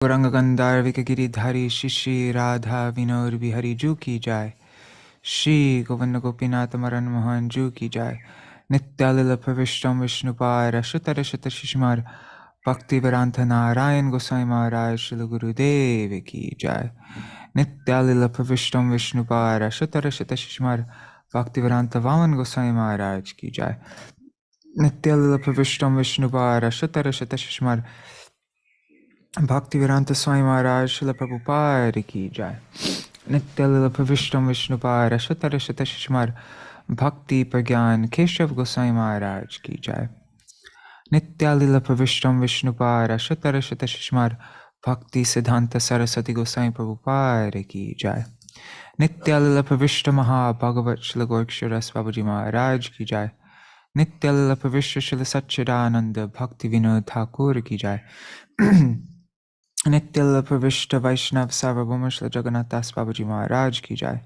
Gauranga Gandharvika Giridhari Shishi Radha Vinod Bihari Ju ki jai. Shri Govinda Gopinath Maran Mohan Ju ki jai. Nityalila Pravishtam Vishnupara Shatara Shata Shishmar Bhakti Vedanta Narayan Gosai Maharaj Shri Guru Dev ki jai. Nityalila Pravishtam Vishnupara Shatara Shata Shishmar Bhakti Vedanta Vaman Gosai Maharaj ki jai. Nityalila Pravishtam Vishnupara Shatara Shata Shishmar Bhaktivedanta Swami Maharaj Srila Prabhupada ki jai. Nityalila Pravishtam Vishnupara Shatara Shata Shishmar Bhakti Pragyan Keshav Gosai Maharaj ki jai. Nityalila Pravishtam Vishnupara Shatara Shata Shishmar Bhakti Siddhanta Saraswati Gosai Prabhupada ki jai. Nityalila Pravishta Maha-bhagavat Srila Gorksharas Babaji Maharaj ki jai. Nityalila Pravishta Srila Satchidananda Bhakti Vinod Thakur ki jai. Nityalila Pravishta Vaiṣṇava Sarvabhauma Srila Jagannath Das Babaji Maharaj ki jai.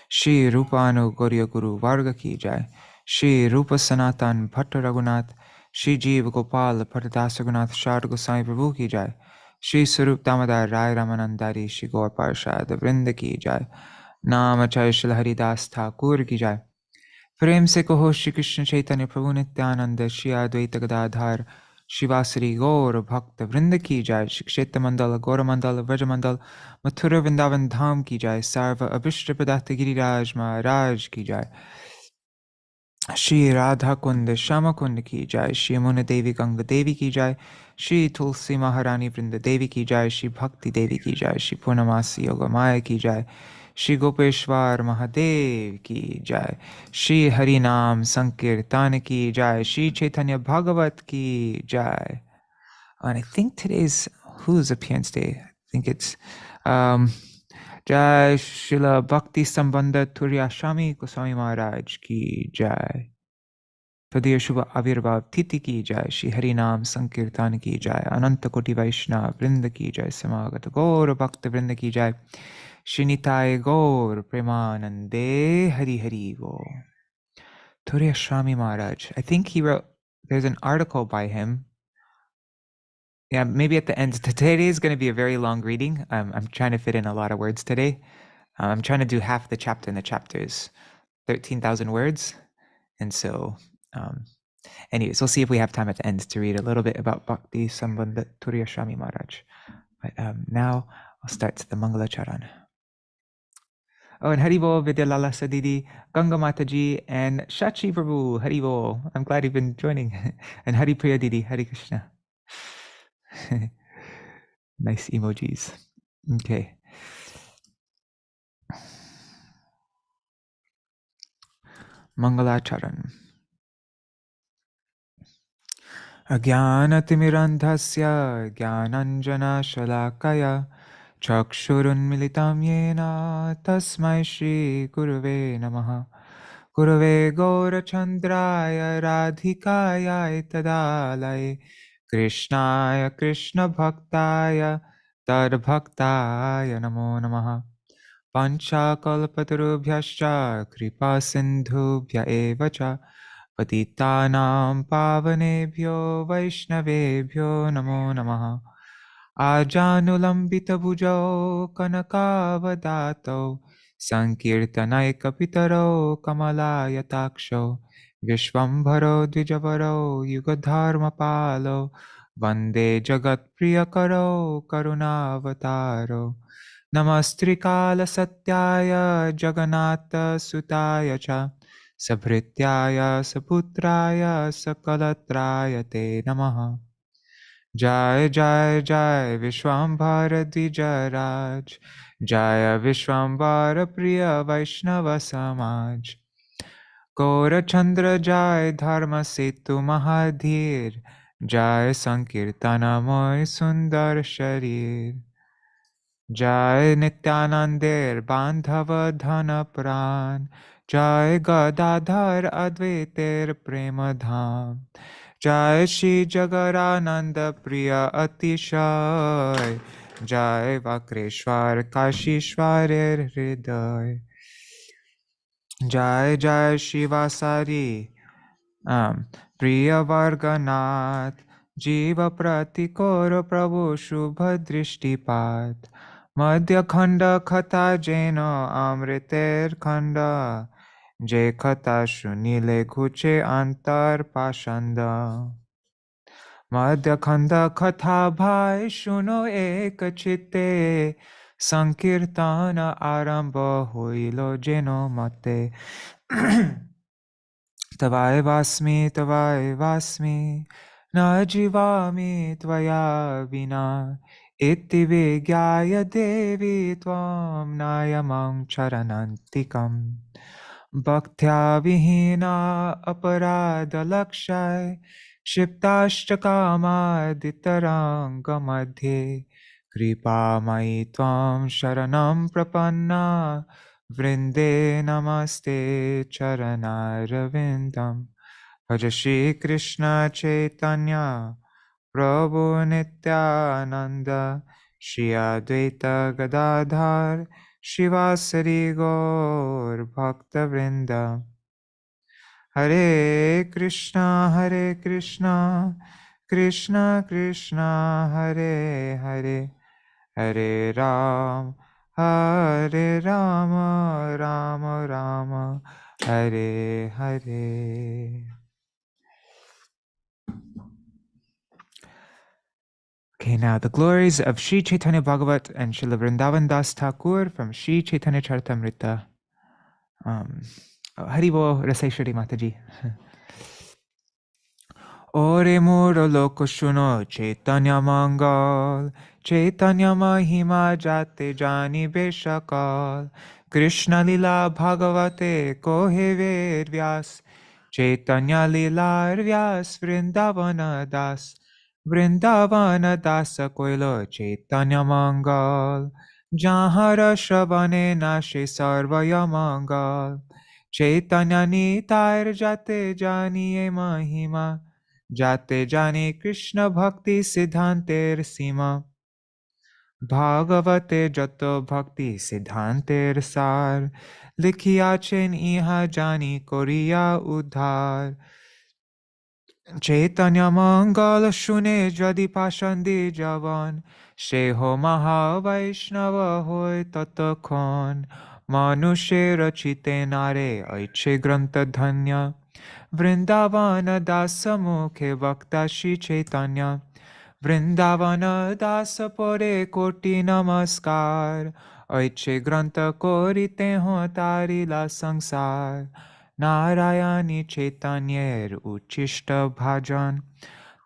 Shri Rupanu Gauriya Guru Varga ki jai. Shri Rupa Sanatan Bhatta Raghunath Shri Jeev Gopal Bhattadasa Raghunath Shard Gosai Prabhu ki jai. Shri Sarup Damodar Rai Ramanandari Shri Gaur Parshad Vrinda ki jai. Namacharya Srila Haridas Thakur ki jai. प्रेम से कहो श्री कृष्ण चैतन्य प्रभु नित्यानंद श्री अद्वैत गदाधर शिवासरी गौर भक्त वृंद की जय। श्री क्षेत्र मंडल गौर मंडल व्रज मंडल मथुरा वृंदावन धाम की जय। सर्व अभिष्ट प्रदात गिरिराज महाराज की जय। श्री राधा कुंड श्याम कुंड की जय। श्री यमुना देवी गंगा देवी की जय। श्री तुलसी महारानी वृंद देवी की जय। श्री भक्ति देवी की जय। श्री पूर्णमासी योग माया की जय। श्री गोपेश्वर महादेव की जय। श्री हरि नाम संकीर्तन की जय। श्री चैतन्य भागवत की जय. And I think today's whose appearance day? I think it's Jai Srila Bhakti Sambandha Turiya Shami Goswami Maharaj ki jai. Tadya Shubha Avirbhav Titi ki jai. Shri Hari Naam Sankirtan ki jai. Ananta Koti Vaishnava Vrinda ki jai. Samagata Gaur Bhakta Vrinda ki jai. Shinitai Gaur Premanande Hari Hari Vo. Turiya Shami Maharaj. I think he wrote, there's an article by him. Yeah, maybe at the end. Today is going to be a very long reading. I'm trying to fit in a lot of words today. I'm trying to do half the chapter, and the chapter is 13,000 words. And so, anyways, we'll see if we have time at the end to read a little bit about Bhakti Sambandha Turiya Shami Maharaj. But now I'll start the Mangala Charan. Oh, and Haribol, Vidyalala Sadidi, Ganga Mataji, and Shachi Prabhu. Haribol. I'm glad you've been joining. And Hari Priya Didi, Hari Krishna. Nice emojis. Okay. Mangalacharan. Agyanatimirandhasya Gyananjana Shalakaya Chakshurunmilitam Yena Tasmai Shri Gurave Namaha. Gurave Gaurachandraya Radhikaya Tadalaya Krishnaya Krishna Bhaktaya Tadbhaktaya Namo Namaha. Pancha kalpatarubhyascha kripa sindhubhya evacha patitanam pavanebhyo vaishnavebhyo namo namaha. Ajanulambita bhujao kanakavadato sankirtanaikapitaro kamalaya-taksho vishvambharo dvijavaro yugadharmapalo vande jagat priyakaro karunavataro. Namastrikala satyaya jagannatha sutaya cha sabhrityaya saputraya sakalatraya te namaha. Jai Jai Jai Vishwambhara Dvijaraj Jaya Vishwambhara Priya Vaishnava Samaj Gaura Chandra Jai Dharma Setu Mahadhir Jai Sankirtana Moy Sundar Sharir Jai Nityanandir Bandhava Dhana Pran Jai Gadādhara Advaitar Prema Dham Jai Shri Jagarananda Priya Atishay Jai Vakreshwar Kashishwarar Hriday Jai Jai Shivasari Priya Varganath Jiva pratikoro Prabhu Shubha Drishtipat Madhya-khaṇḍa Khatha Jena Amriter Khanda Je Khatha Shunile Kuche Antar Pashanda Madhya-khaṇḍa Khatha Bhai Shuno Ek Chitte Sankirtana Arambha Hoilo Jeno Mate Tavai Vasmi Na Jivami Tvaya Vina Iti Vigyaya Devi Tvam Nayamam Charanantikam Bhaktya Vihina Aparada Lakshai Kshiptashtakama Ditaranga Madhye Kripa Mai Tvam Sharanam Prapanna Vrinde Namaste Charanaravindam Bhaja Shri Krishna Chaitanya Prabhu Nityananda Shri Advaita Gadādhara Śrīvāsa Gaur Bhakta Vrinda Hare Krishna Krishna Krishna Hare Hare Hare Rama Rama Rama Hare Hare. Okay, now the glories of Śrī Caitanya-bhāgavata and Śrīla Vrindavan Das Thakur from Śrī Caitanya Charitamrita. Haribo Raseshwari Mataji. Ore muro loko shuno Chaitanya Mangal Chaitanya Mahima Jate Jani Beshakal Krishna Lila Bhagavate Kohe Ved Vyas Chaitanya Lila Vyas Vrindavana Das Vrindavana Dasa Koilo Chaitanya Mangal Jahara Shabane Nashe Sarvaya Mangal Chaitanya Nitar Jate Janiye Mahima Jate Jani Krishna Bhakti Siddhanter Sima Bhagavate Jato Bhakti Siddhanter Sar Likhiya Chen Iha Jani Koriya Udhar Chaitanya Mangal Shune Jadi Pashandi Javan Sheho Maha Vaishnava Hoy Tatakon Manushe Rachite Nare Aiche Granta Dhanya Vrindavana Dasa Mukhe Bhakta Shri Caitanya Vrindavana Dasa Pore Koti Namaskar Aiche Granta Korite Ho Tari La Sangsar Narayani Chaitanyer Uchishta Bhajan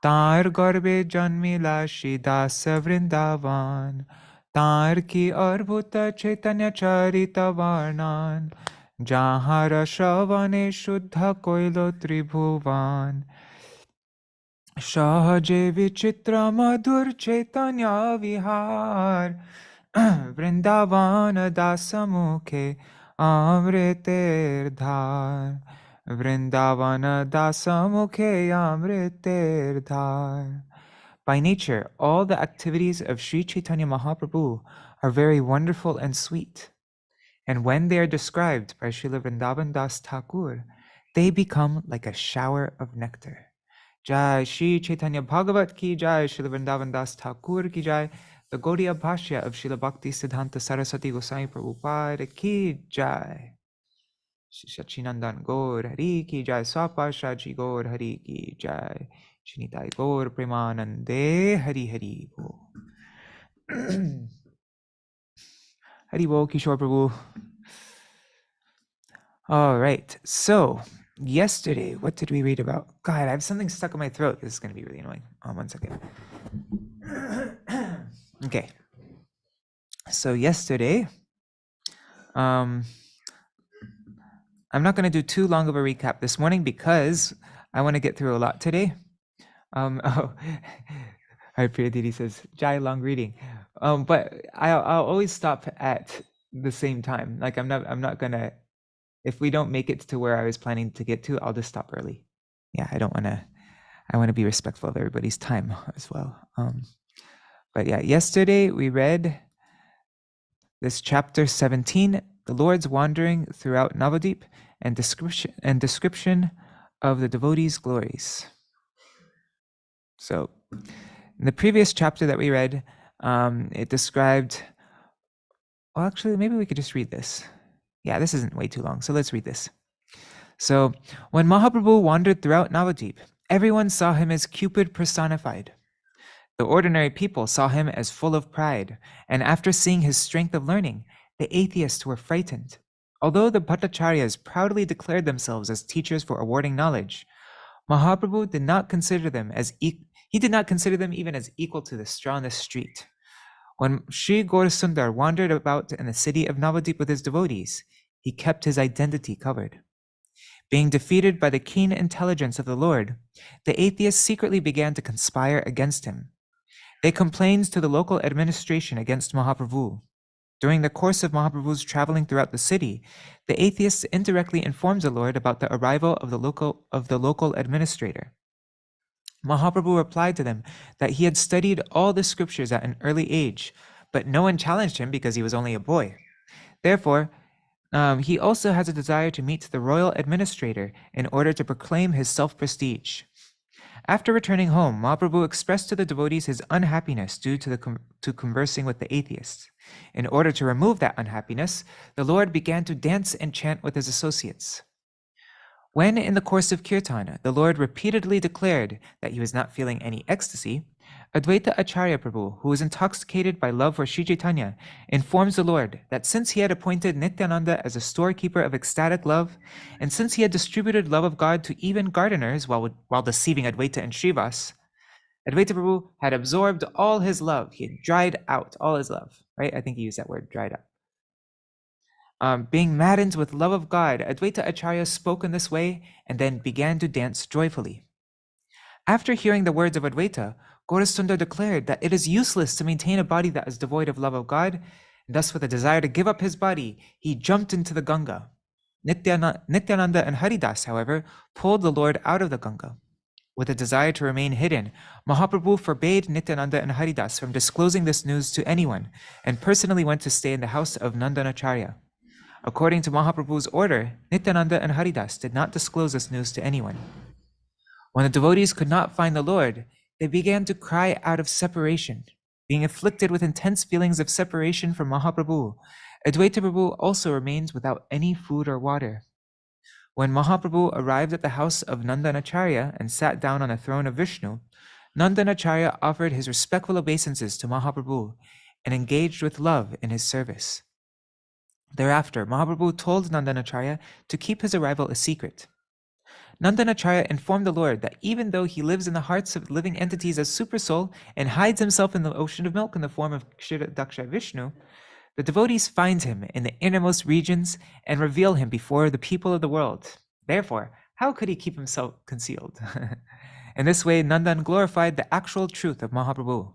Tar Garbe Janmila Shri Dasa Vrindavan Tar Ki Arbhuta Chaitanya Charita Varnan Jahara Shravane Shuddha Koilo Tribhuvan Shahaje Vichitra Madhur Chaitanya Vihar Vrindavana Dasamukhe Amriter Dhar Vrindavana Dasamukhe Amriter Dhar. By nature, all the activities of Śrī Caitanya Mahāprabhu are very wonderful and sweet. And when they are described by Śrīla Vrindavan Das Thakur, they become like a shower of nectar. Jai Śrī Caitanya-bhāgavata ki jai, Śrīla Vrindavan Das Thakur ki jai, the Gaudiya Bhashya of Śrīla Bhakti Siddhanta Saraswati Goswami Prabhupada ki jai. Sachinandan Gaur Hari ki jai, Swapashaji Gaur Hari ki jai, Shinitai Gaur Premanande Hari Hari Bo. Hari Bo Kishore Prabhu. All right, so yesterday, what did we read about? God, I have something stuck in my throat. This is going to be really annoying. 1 second. Okay. So yesterday, I'm not going to do too long of a recap this morning because I want to get through a lot today. Oh, Hi Priya Didi says, Jai, long reading. But I'll always stop at the same time. Like I'm not going to, if we don't make it to where I was planning to get to, I'll just stop early. Yeah, I want to be respectful of everybody's time as well. But yeah, yesterday we read this chapter 17, the Lord's wandering throughout Navadvip and description of the devotees' glories. So in the previous chapter that we read, it described, well, actually, maybe we could just read this. Yeah, this isn't way too long, so let's read this. So, when Mahāprabhu wandered throughout Navadvip, everyone saw him as Cupid personified. The ordinary people saw him as full of pride, and after seeing his strength of learning, the atheists were frightened. Although the Bhattacharyas proudly declared themselves as teachers for awarding knowledge, Mahāprabhu did not consider them he did not consider them even as equal to the straw on the street. When Sri Gaurasundar wandered about in the city of Navadvip with his devotees, he kept his identity covered. Being defeated by the keen intelligence of the Lord, the atheists secretly began to conspire against him. They complained to the local administration against Mahāprabhu. During the course of Mahaprabhu's traveling throughout the city, the atheists indirectly informed the Lord about the arrival of the local administrator. Mahāprabhu replied to them that he had studied all the scriptures at an early age, but no one challenged him because he was only a boy. Therefore, he also has a desire to meet the royal administrator in order to proclaim his self-prestige. After returning home, Mahāprabhu expressed to the devotees his unhappiness due to conversing with the atheists. In order to remove that unhappiness, the Lord began to dance and chant with his associates. When in the course of kirtana, the Lord repeatedly declared that he was not feeling any ecstasy, Advaita Acharya Prabhu, who was intoxicated by love for Śrī Caitanya, informs the Lord that since he had appointed Nityananda as a storekeeper of ecstatic love, and since he had distributed love of God to even gardeners while deceiving Advaita and Śrīvāsa, Advaita Prabhu had absorbed all his love. He had dried out all his love, right? I think he used that word, dried out. Being maddened with love of God, Advaita Acharya spoke in this way and then began to dance joyfully. After hearing the words of Advaita, Gaurasundar declared that it is useless to maintain a body that is devoid of love of God, and thus with a desire to give up his body, he jumped into the Ganga. Nityananda and Haridas, however, pulled the Lord out of the Ganga. With a desire to remain hidden, Mahāprabhu forbade Nityananda and Haridas from disclosing this news to anyone, and personally went to stay in the house of Nandanacharya. According to Mahāprabhu's order, Nityananda and Haridas did not disclose this news to anyone. When the devotees could not find the Lord, they began to cry out of separation. Being afflicted with intense feelings of separation from Mahāprabhu, Advaita Prabhu also remains without any food or water. When Mahāprabhu arrived at the house of Nandanacharya and sat down on the throne of Vishnu, Nandanacharya offered his respectful obeisances to Mahāprabhu and engaged with love in his service. Thereafter, Mahāprabhu told Nandanacharya to keep his arrival a secret. Nandanacharya informed the Lord that even though he lives in the hearts of living entities as Supersoul and hides himself in the ocean of milk in the form of Kshirodaksha Vishnu, the devotees find him in the innermost regions and reveal him before the people of the world. Therefore, how could he keep himself concealed? In this way, Nandan glorified the actual truth of Mahāprabhu.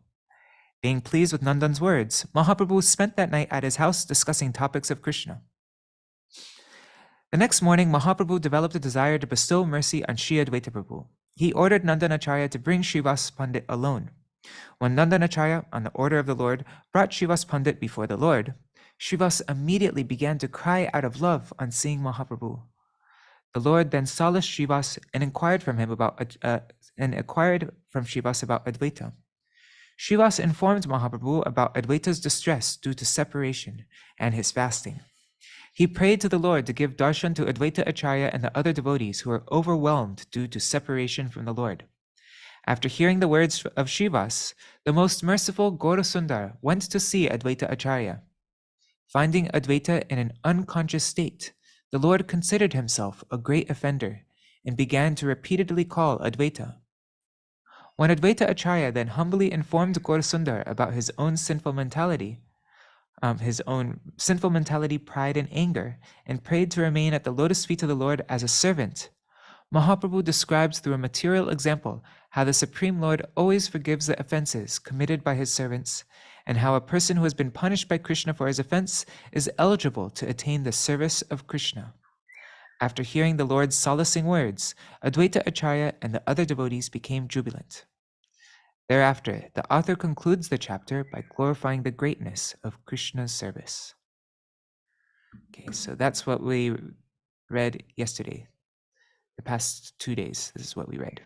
Being pleased with Nandan's words, Mahāprabhu spent that night at his house discussing topics of Krishna. The next morning, Mahāprabhu developed a desire to bestow mercy on Śrī Advaita Prabhu. He ordered Nandanacharya to bring Śrīvāsa Pandit alone. When Nandanacharya, on the order of the Lord, brought Śrīvāsa Pandit before the Lord, Śrīvāsa immediately began to cry out of love on seeing Mahāprabhu. The Lord then solaced Śrīvāsa and inquired from Śrīvāsa about Advaita. Śrīvāsa informed Mahāprabhu about Advaita's distress due to separation and his fasting. He prayed to the Lord to give darshan to Advaita Acharya and the other devotees who were overwhelmed due to separation from the Lord. After hearing the words of Śrīvāsa, the most merciful Gaurasundar went to see Advaita Acharya. Finding Advaita in an unconscious state, the Lord considered himself a great offender and began to repeatedly call Advaita. When Advaita Acharya then humbly informed Gaurasundar about his own sinful mentality, pride, and anger, and prayed to remain at the lotus feet of the Lord as a servant, Mahāprabhu describes through a material example how the Supreme Lord always forgives the offenses committed by his servants, and how a person who has been punished by Krishna for his offense is eligible to attain the service of Krishna. After hearing the Lord's solacing words, Advaita Acharya and the other devotees became jubilant. Thereafter, the author concludes the chapter by glorifying the greatness of Krishna's service. Okay, so that's what we read yesterday. The past 2 days, this is what we read.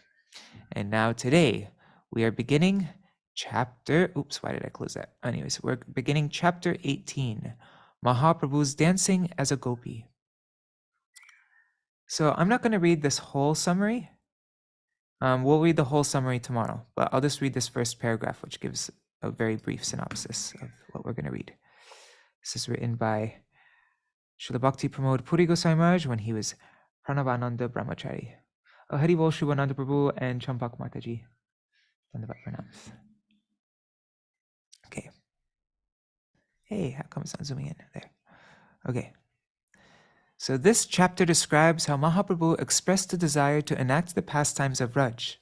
And now today, We are beginning chapter, oops, why did I close that? Anyways, we're beginning chapter 18, Mahāprabhu's dancing as a Gopī. So I'm not going to read this whole summary. We'll read the whole summary tomorrow, but I'll just read this first paragraph, which gives a very brief synopsis of what we're going to read. This is written by Srila Bhakti Pramod Puri Goswami Maharaj when he was Pranavananda Brahmachari. Hari Bol Shubhananda Prabhu and Champak Mataji. Dandavat pranams. Okay. Hey, how come it's not zooming in? There. Okay. So this chapter describes how Mahaprabhu expressed the desire to enact the pastimes of Vraj,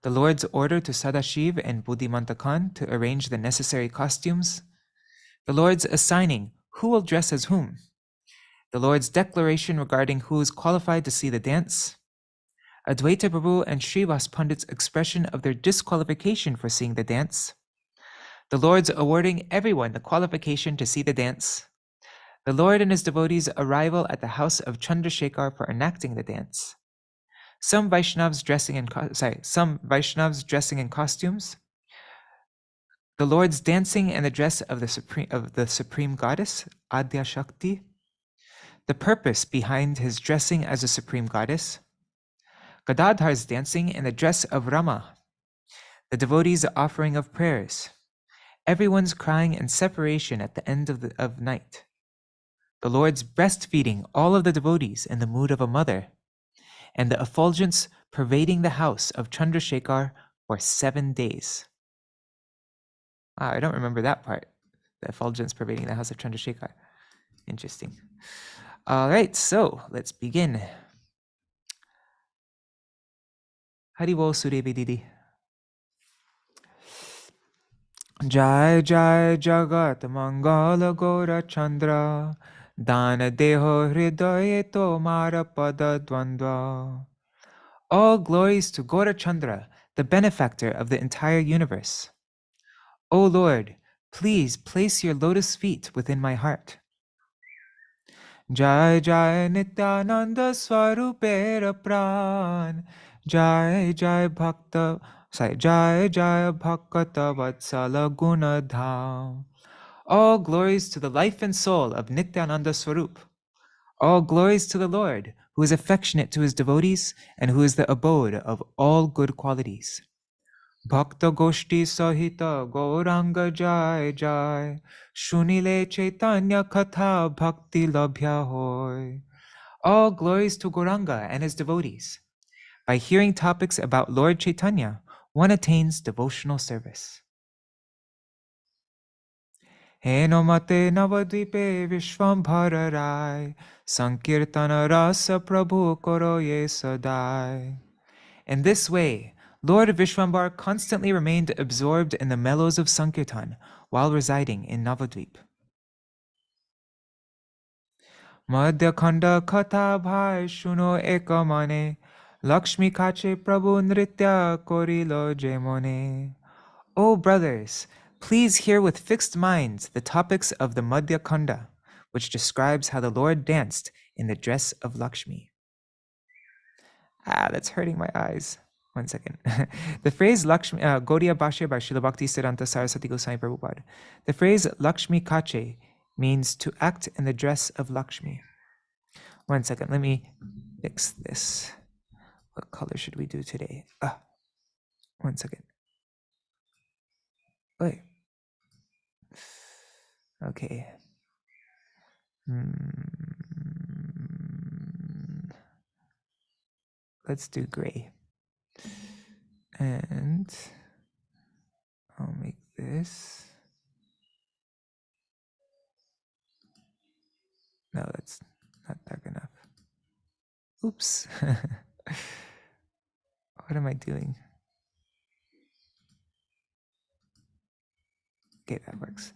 the Lord's order to Sadāśiva and Buddhimanta Khān to arrange the necessary costumes, the Lord's assigning who will dress as whom, the Lord's declaration regarding who is qualified to see the dance, Advaita Prabhu and Śrīvāsa Pandit's expression of their disqualification for seeing the dance, the Lord's awarding everyone the qualification to see the dance, the Lord and his devotees' arrival at the house of Candraśekhara for enacting the dance, some Vaiṣṇavas dressing in costumes, the Lord's dancing and the dress of the supreme goddess, ādyā-śakti, the purpose behind his dressing as a supreme goddess, Gadādhara's dancing in the dress of Ramā, the devotees' offering of prayers, everyone's crying in separation at the end of night, the Lord's breastfeeding all of the devotees in the mood of a mother, and the effulgence pervading the house of Candraśekhara for 7 days. Wow, I don't remember that part, the effulgence pervading the house of Candraśekhara. Interesting. All right, so let's begin. Hari Bol Sudevi Didi. Jai Jai Jagat Mangala Gora Chandra Dana Deho Hridaye Tomara Pada Dvandva. All glories to Gora Chandra, the benefactor of the entire universe. O Lord, please place your lotus feet within my heart. Jai Jai Nityananda Swarupera Pran. Jai Jai Bhakta, Jai Jai Bhakata Vatsala Gunadham. All glories to the life and soul of Nityananda Swarup. All glories to the Lord, who is affectionate to his devotees and who is the abode of all good qualities. Bhakta Goshti Sahita Gauranga Jai Jai. Shunile Chaitanya Katha Bhakti Labhya Hoy. All glories to Gauranga and his devotees. By hearing topics about Lord Chaitanya, one attains devotional service. Henomate Navadvipe Vishwambhararai Sankirtana Rasa Prabhu Koroye Sadai. In this way, Lord Vishwambar constantly remained absorbed in the mellows of Sankirtan while residing in Navadvip. Madhya-khaṇḍa Katha Bhai Shuno Ekamane Lakshmi Kache Prabhu Nritya Korilo Jemone. O brothers, please hear with fixed minds the topics of the Madhya-khaṇḍa, which describes how the Lord danced in the dress of Lakshmi. That's hurting my eyes. 1 second. The phrase Lakshmi, Gaudiya Bhashya by Srila Bhakti Siddhanta Saraswati Goswami Prabhupada. The phrase Lakshmi Kache means to act in the dress of Lakshmi. 1 second, let me fix this. What color should we do today? 1 second. Wait. Okay. Let's do gray. And I'll make this. No, that's not dark enough. Oops. What am I doing? Okay, that works.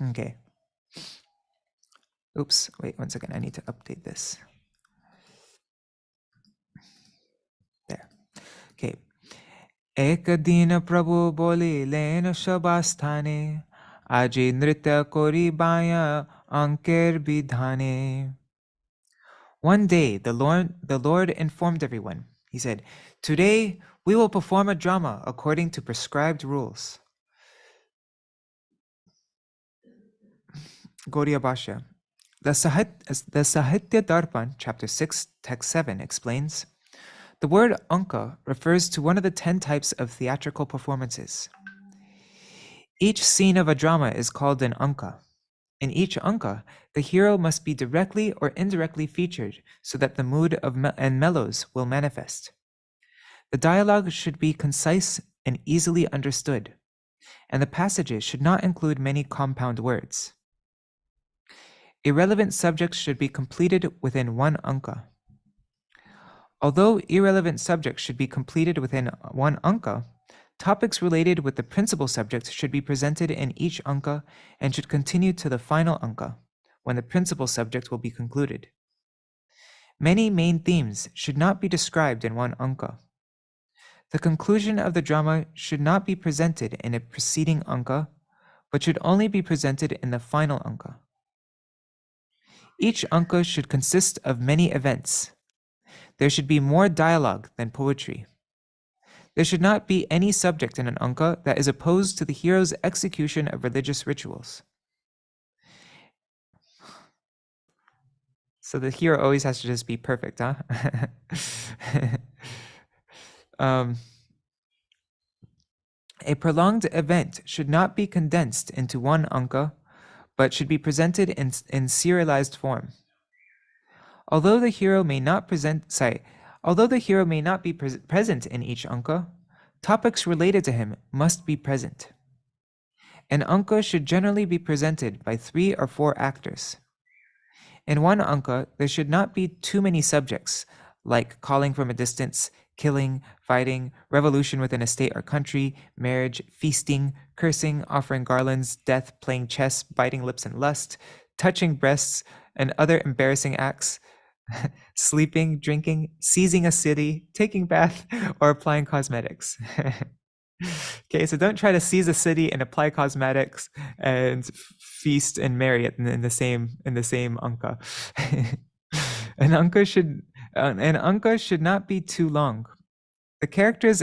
Okay. Oops, wait 1 second. I need to update this. There. Okay. Ekadina Prabhu boli lena shabasthane aji nritya kori baya anker bidhane. One day the Lord informed everyone. He said, "Today we will perform a drama according to prescribed rules." Gaudiya Bhashya. The Sahitya Darpan, chapter 6, text 7 explains, the word anka refers to one of the 10 types of theatrical performances. Each scene of a drama is called an anka. In each anka, the hero must be directly or indirectly featured so that the mood and mellows will manifest. The dialogue should be concise and easily understood, and the passages should not include many compound words. Irrelevant subjects should be completed within one anka. Although irrelevant subjects should be completed within one anka, topics related with the principal subject should be presented in each anka and should continue to the final anka, when the principal subject will be concluded. Many main themes should not be described in one anka. The conclusion of the drama should not be presented in a preceding anka, but should only be presented in the final anka. Each anka should consist of many events. There should be more dialogue than poetry. There should not be any subject in an anka that is opposed to the hero's execution of religious rituals. So the hero always has to just be perfect, huh? A prolonged event should not be condensed into one anka, but should be presented in serialized form. Although the hero may not be present in each anka, topics related to him must be present. An anka should generally be presented by 3 or 4 actors. In one anka, there should not be too many subjects, like calling from a distance, killing, fighting, revolution within a state or country, marriage, feasting, cursing, offering garlands, death, playing chess, biting lips and lust, touching breasts, and other embarrassing acts, sleeping, drinking, seizing a city, taking bath, or applying cosmetics. Okay, so don't try to seize a city and apply cosmetics and feast and marry it in the same anka. An anka should not be too long. The characters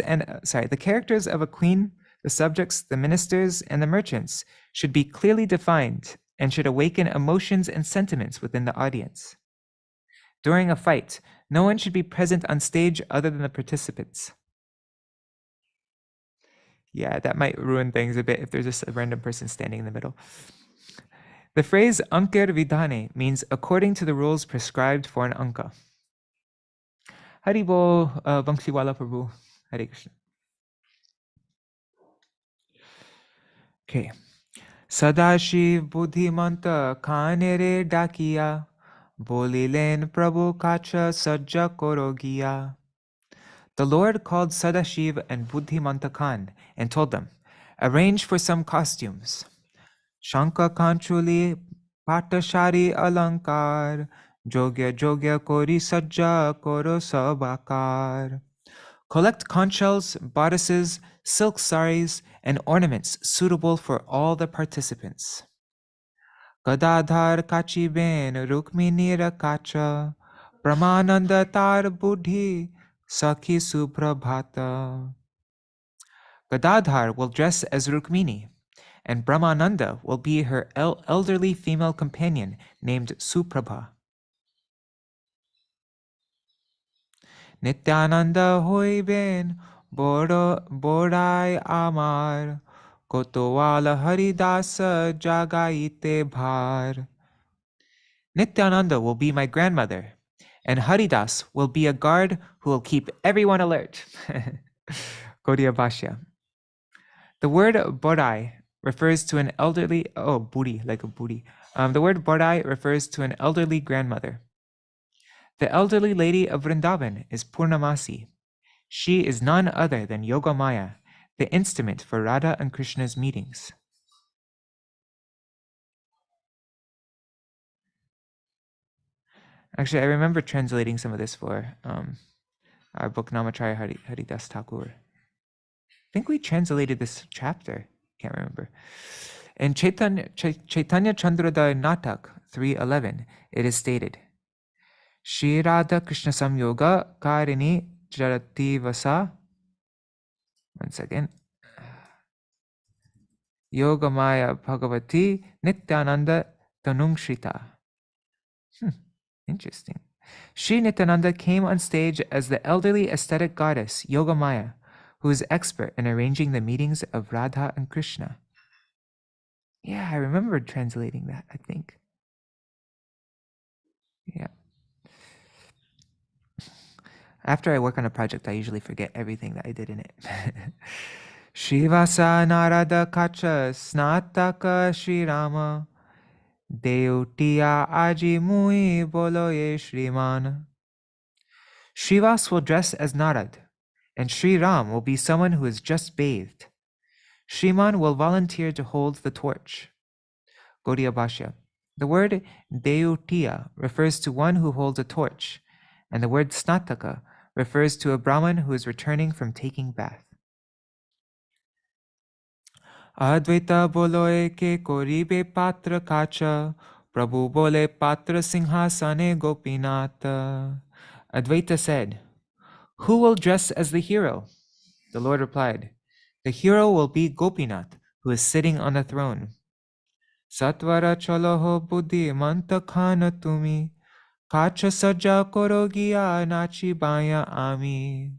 of a queen, the subjects, the ministers, and the merchants should be clearly defined and should awaken emotions and sentiments within the audience. During a fight, no one should be present on stage other than the participants. Yeah, that might ruin things a bit if there's just a random person standing in the middle. The phrase ankar vidhane means according to the rules prescribed for an anka. Hari Bol, Vangshiwala Prabhu. Hare Krishna. Okay. Sadāśiva and Buddhimanta Khān re dakiya, bolilen Prabhu kacha sajja korogiya. The Lord called Sadāśiva and Buddhimanta Khān and told them, arrange for some costumes. Shanka Kanchuli Patashari Alankar, Jogya Jogya Kori Sajja Koro Sabakar. Collect conch shells, bodices, silk saris, and ornaments suitable for all the participants. Gadādhara Kachi Ben Rukmiṇī Kacha, Brahmananda Tar Buddhi Sakhi Suprabhata. Gadādhara will dress as Rukmiṇī, and Brahmananda will be her elderly female companion named Suprabha. Nityananda hoiben bodai amar, Kotowala Haridasa jagaite bhar. Nityananda will be my grandmother, and Haridas will be a guard who will keep everyone alert. Gaudiya Bhashya. The word bodai refers to an elderly, booty, like a booty. The word bodai refers to an elderly grandmother. The elderly lady of Vrindavan is Purnamasi. She is none other than Yogamaya, the instrument for Radha and Krishna's meetings. Actually, I remember translating some of this for our book Namacharya Haridas Thakur. I think we translated this chapter. Can't remember. In Chaitanya Chandrodaya Natak 3:11, it is stated, Shri Radha Krishna Samyoga Karini Jativasa. One second. Yogamaya Bhagavati Nityananda Tanungshrita. Interesting. Śrī Nityananda came on stage as the elderly aesthetic goddess Yogamaya, who is expert in arranging the meetings of Radha and Krishna. Yeah, I remember translating that, I think. Yeah. After I work on a project, I usually forget everything that I did in it. Śrīvāsa Narada Kacha Snataka Śrī Ramā Deutiya Aji Mui Boloye Shriman. Śrīvāsa will dress as Narad, and Śrī Ram will be someone who is just bathed. Shriman will volunteer to hold the torch. Gaudiya Bhashya. The word Deutiya refers to one who holds a torch, and the word Snataka refers to a Brahmin who is returning from taking bath. Advaita boloe ke koribe patra kacha, Prabhu bole patra singhasane gopinata. Advaita said, "Who will dress as the hero?" The Lord replied, "The hero will be Gopinath, who is sitting on the throne." Satvara chaloho Buddhimanta Khān tumi, kacha saja korogiya nachi baya ami.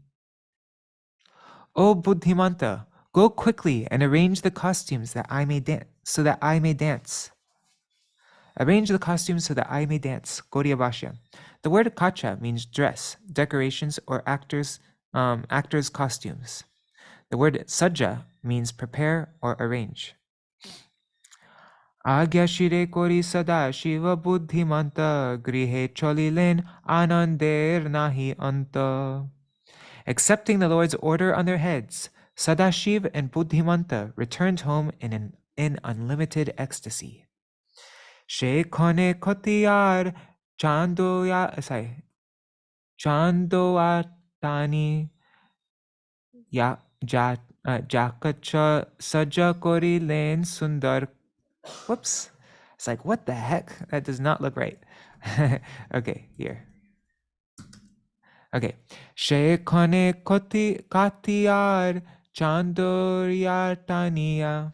O Buddhimanta, go quickly and arrange the costumes that I may dance, so that I may dance. Arrange the costumes so that I may dance. Gaudiya Bhashya. The word kacha means dress, decorations, or actors' costumes. The word saja means prepare or arrange. ādyā-śakti kori Sadāśiva Buddhimanta grihe cholilen ānandeer nahi anta. Accepting the Lord's order on their heads, Sadāśiva and Buddhimanta returned home in unlimited ecstasy. She khone kotiyar chandoatani jakacha saja kori len sundar. Whoops. It's like, what the heck? That does not look right. Okay, here. Okay. She khone katiyar chandoryataniya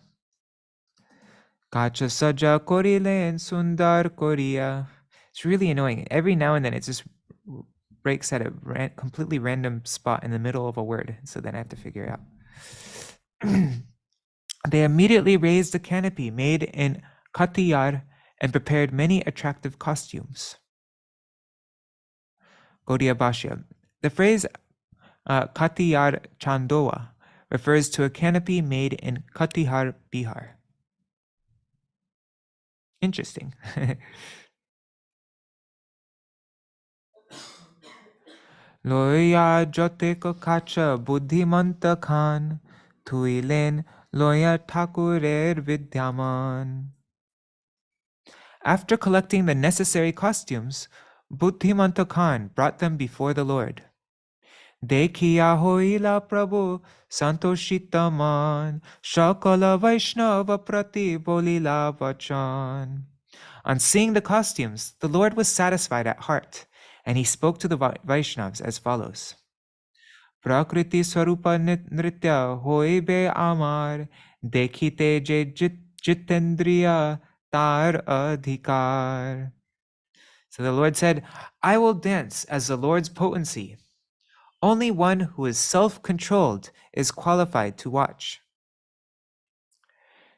kacha saja korilen sundar korea. It's really annoying. Every now and then it just breaks at a completely random spot in the middle of a word. So then I have to figure it out. They immediately raised a canopy made in katiyar and prepared many attractive costumes. Gaudiya Bhashya. The phrase katiyar chandoa refers to a canopy made in Katihar, Bihar. Interesting. Loya joteko kacha Buddhimanta Khān tuilen loya thakurer vidyaman. After collecting the necessary costumes, Buddhimanta Khān brought them before the Lord. Dekhiya hoila Prabhu santoshitaman shakala Vaiṣṇava prati bolila vachan. On seeing the costumes, the Lord was satisfied at heart, and he spoke to the Vaiṣṇavas as follows. Prakriti swarupa nritya hoibe amar dekhite je jitendriya tar adhikar. So the Lord said, I will dance as the Lord's potency. Only one who is self-controlled is qualified to watch.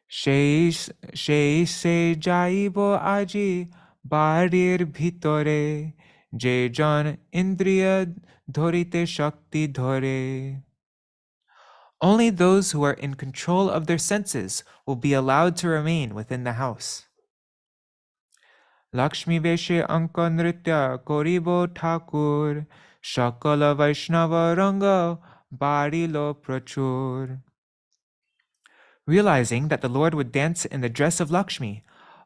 Shei se jaibo aji barir bhitore je jan indriya dhorite shakti dhore. Only those who are in control of their senses will be allowed to remain within the house. Lakshmi veshe anka nritya koribo thakur shakala Vaiṣṇava ranga barilo prachur. Realizing that the Lord would dance in the dress of Lakshmi,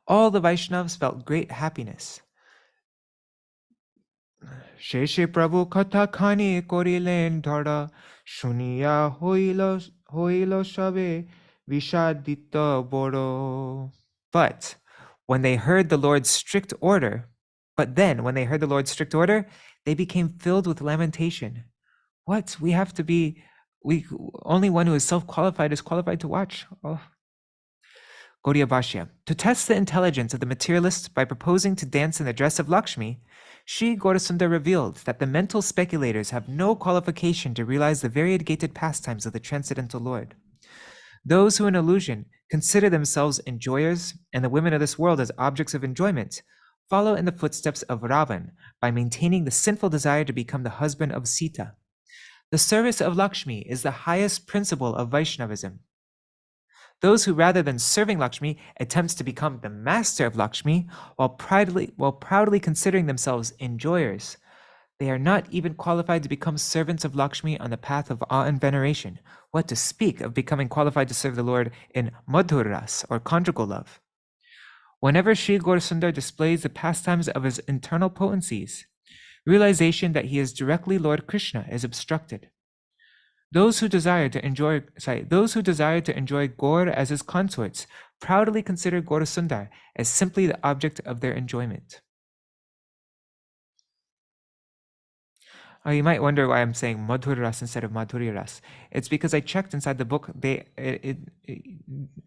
all the Vaiṣṇavas felt great happiness. Sheshe Prabhu katha khani korilen dhara shuniya hoilo shabe vishadita boro. But when they heard the Lord's strict order, they became filled with lamentation. What? We have to be, only one who is self-qualified is qualified to watch. Oh. Gaudiya Bhashya. To test the intelligence of the materialist by proposing to dance in the dress of Lakshmi, Śrī Gaurasundar revealed that the mental speculators have no qualification to realize the variegated pastimes of the transcendental Lord. Those who in illusion consider themselves enjoyers and the women of this world as objects of enjoyment follow in the footsteps of Ravan by maintaining the sinful desire to become the husband of Sita. The service of Lakshmi is the highest principle of Vaishnavism. Those who, rather than serving Lakshmi, attempts to become the master of Lakshmi while proudly considering themselves enjoyers, they are not even qualified to become servants of Lakshmi on the path of awe and veneration. What to speak of becoming qualified to serve the Lord in Madhur Ras, or conjugal love? Whenever Śrī Gaurasundar displays the pastimes of his internal potencies, realization that he is directly Lord Krishna is obstructed. Those who desire to enjoy Gaur as his consorts proudly consider Gaurasundar as simply the object of their enjoyment. Oh, you might wonder why I'm saying Madhur Ras instead of Madhurya Ras. It's because I checked inside the book.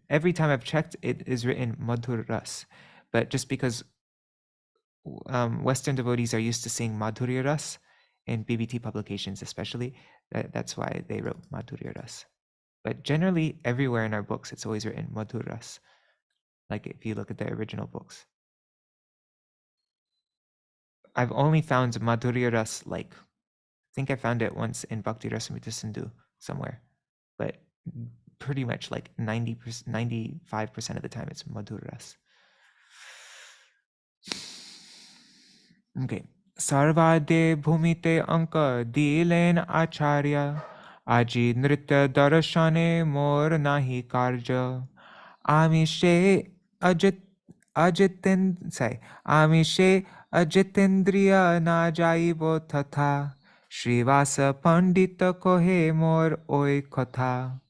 Every time I've checked, it is written Madhur Ras. But just because Western devotees are used to seeing Madhurya Ras in BBT publications especially, that's why they wrote Madhurya Ras. But generally, everywhere in our books, it's always written Madhur Ras. Like if you look at the original books. I've only found Madhurya Ras, like, I think I found it once in Bhakti Rasamrita Sindhu somewhere. But pretty much like 95% of the time it's Madhur Ras. Okay. Sarvade bhumite anka dilen acharya aji nritya darashane mor nahi karja amishe ajitendriya na jaibo tatha Śrīvāsa Paṇḍita kohe mor oi katha.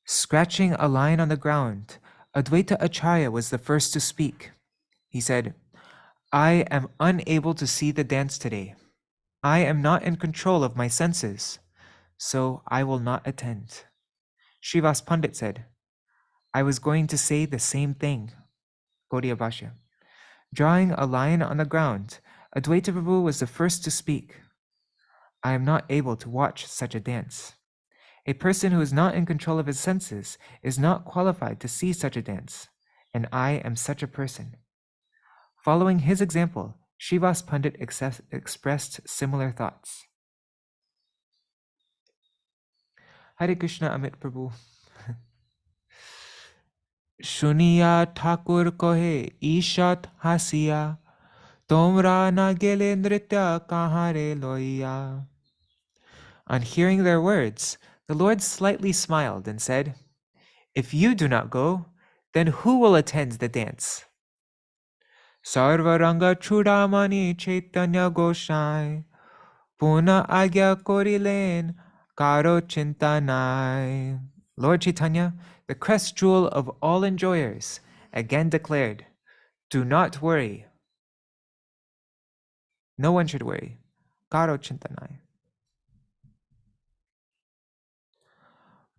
Scratching a line on the ground, Advaita Acharya was the first to speak. He said, I am unable to see the dance today. I am not in control of my senses, so I will not attend. Śrīvāsa Pandit said, I was going to say the same thing. Gaudiya Bhashya. Drawing a line on the ground, Advaita Prabhu was the first to speak. I am not able to watch such a dance. A person who is not in control of his senses is not qualified to see such a dance, and I am such a person. Following his example, Śrīvāsa Pandit expressed similar thoughts. Hare Krishna Amit Prabhu. Shuniya Thakur kohe Ishat hasiya Tomra na gele nritya kahare loiya. On hearing their words, the Lord slightly smiled and said, If you do not go, then who will attend the dance? Sarvaranga Chudamani Chaitanya Goshai Puna Agya Korilen Karo Chintanai. Lord Chaitanya, the crest jewel of all enjoyers, again declared, Do not worry. No one should worry. Karo Chintanai.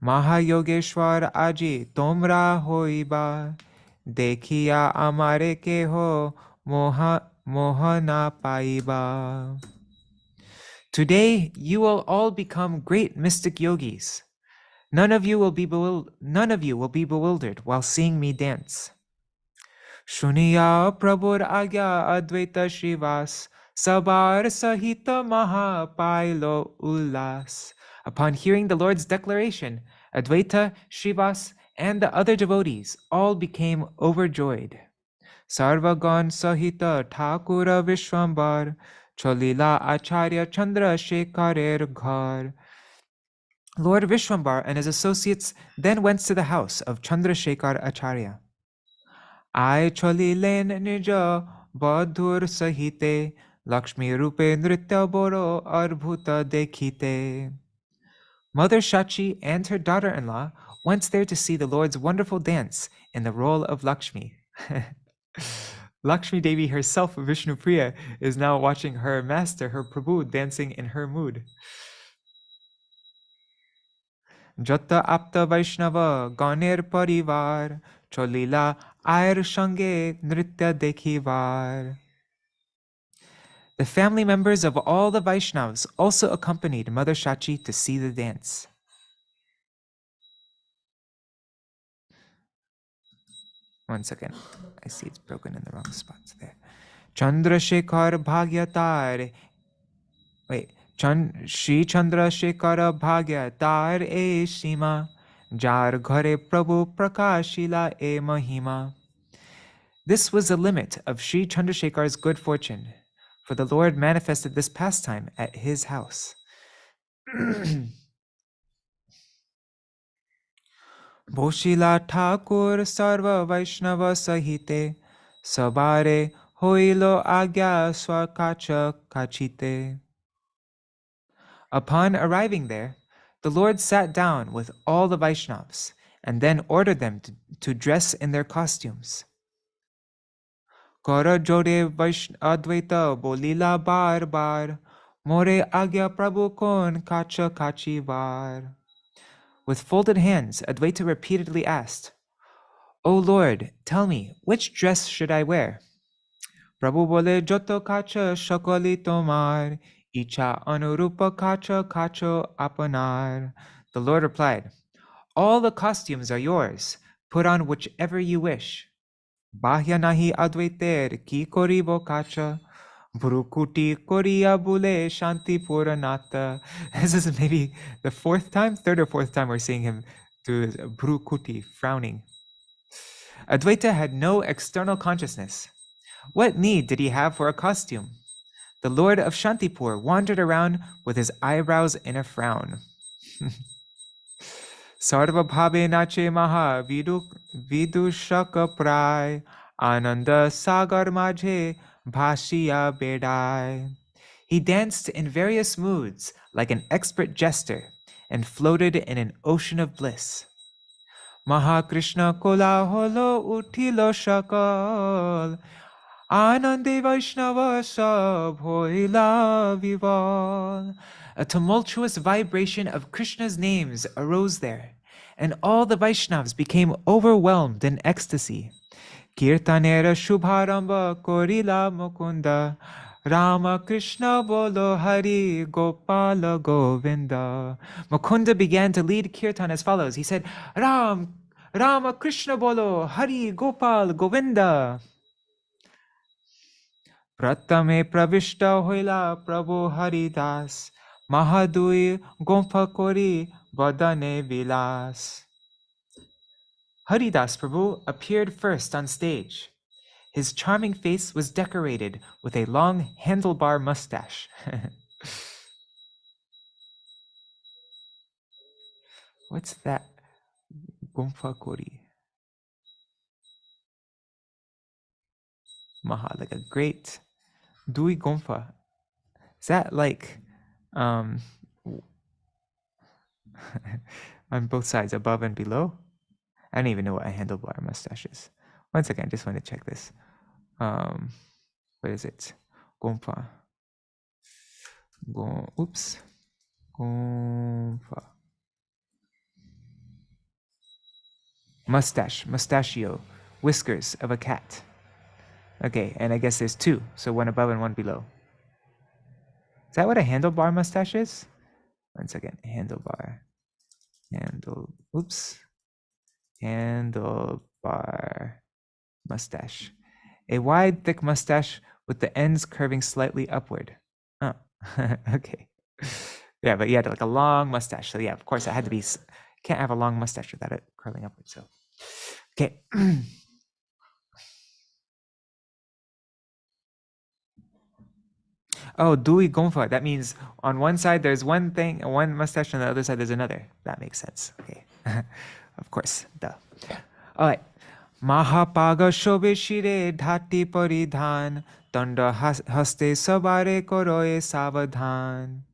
Mahayogeshwar aji tomra hoiba dekhiya amare ke ho mohana paiba. Today you will all become great mystic yogis. None of you will be bewildered while seeing me dance. Shuniya Prabhur agya Advaita Śrīvāsa sabar sahita mahapailo ullas. Upon hearing the Lord's declaration, Advaita, Śrīvāsa, and the other devotees all became overjoyed. Sarvagan Sahita Thakura Vishwambar Cholila Acharya Candraśekharer Ghar. Lord Vishwambar and his associates then went to the house of Candraśekhara Acharya. I cholilen nija badhur sahite Lakshmi rupe nritya boro arbhuta dekhite. Mother Shachi and her daughter-in-law went there to see the Lord's wonderful dance in the role of Lakshmi. Lakshmi Devi herself, Vishnu Priya, is now watching her master, her Prabhu, dancing in her mood. Jata apta Vaishnava ganer parivar cholila air shange nritya dekhivar. The family members of all the Vaishnavas also accompanied Mother Shachi to see the dance. One second. I see it's broken in the wrong spots there. Chandrasekhara Bhagyatar. Wait. Śrī Chandrasekhara Bhagyatar e Shima. Jar ghare Prabhu Prakashila e Mahima. This was the limit of Śrī Chandrasekhar's good fortune, for the Lord manifested this pastime at his house. Boshila Thakur Sarva Vaishnava Sahite Sabare Hoilo Agya Swakacha Kachite. Upon arriving there, the Lord sat down with all the Vaishnavas and then ordered them to dress in their costumes. Kara Jode Advaita Bolila Bar Bar More Agya Prabhu Kon Kacha Kachi Var. With folded hands, Advaita repeatedly asked, "O Lord, tell me, which dress should I wear?" Prabhu bole joto kacha shakali tomar, icha anurupa kacha kacho apanar. The Lord replied, "All the costumes are yours. Put on whichever you wish. Bahya nahi advaiter ki koribo kacha. Bhurukuti Koriya Bule Shanti Puranata." This is maybe the third or fourth time we're seeing him do Bhurukuti, frowning. Advaita had no external consciousness. What need did he have for a costume? The Lord of Shantipur wandered around with his eyebrows in a frown. Sarva Bhabe Nache Maha Vidushaka Prai Ananda Sagar Majhe Bhashiya Bedai. He danced in various moods like an expert jester and floated in an ocean of bliss. Mahakrishna Kola Holo Utilo Shakal Anande Vaishnava Sab Hoila Vival. A tumultuous vibration of Krishna's names arose there, and all the Vaishnavas became overwhelmed in ecstasy. Kirtanera Shubharamba Korila Mukunda Rama Krishna Bolo Hari Gopala Govinda. Mukunda began to lead kirtan as follows. He said, Rama Krishna Bolo Hari Gopal Govinda. Pratame Pravishta Hoila Prabhu Haridas Mahadui Gompa Kori Vadane Vilas. Haridas Prabhu appeared first on stage. His charming face was decorated with a long handlebar mustache. What's that? Gompa Kori. Maha, like a great Dui Gompa. Is that like on both sides, above and below? I don't even know what a handlebar mustache is. One second, I just want to check this. What is it? Gompa. Gompa. Mustache, mustachio, whiskers of a cat. Okay, and I guess there's two, so one above and one below. Is that what a handlebar mustache is? One second, handlebar. Handlebar mustache. A wide, thick mustache with the ends curving slightly upward. Oh, okay. Yeah, but you had like a long mustache. So yeah, of course, it had to be, can't have a long mustache without it curling upward. So, okay. Oh, Dui Gompa. That means on one side there's one thing, one mustache, on the other side there's another. That makes sense. Okay. Of course. Duh. All right. Mahapaga shobe shire dhati paridhan danda haste sabare koroe savadhan.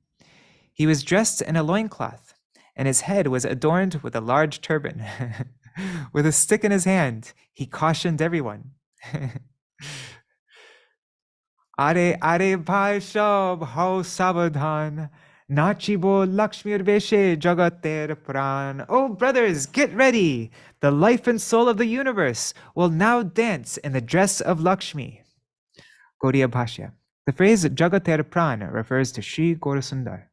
He was dressed in a loincloth, and his head was adorned with a large turban. With a stick in his hand, he cautioned everyone. Are are bhai sab hao sabadhan. Nachibo Lakshmir Veshe Jagater Pran. Oh, brothers, get ready! The life and soul of the universe will now dance in the dress of Lakshmi. Gaudiya Bhashya. The phrase Jagater Pran refers to Sri Gaurasundar.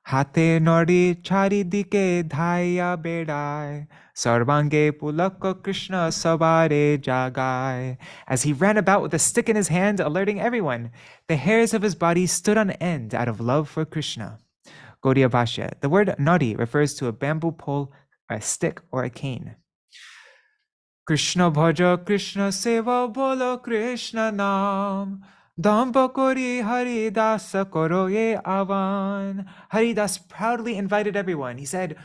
Hate nori chari dike dhaya bedai, sarvange pulaka Krishna sabare jagai. As he ran about with a stick in his hand, alerting everyone, the hairs of his body stood on end out of love for Krishna. Gaudiya Bhashya. The word nari refers to a bamboo pole, a stick, or a cane. Krishna bhaja Krishna seva bolo Krishna nam. Damba kori Haridasa koro ye avan. Haridas proudly invited everyone. He said,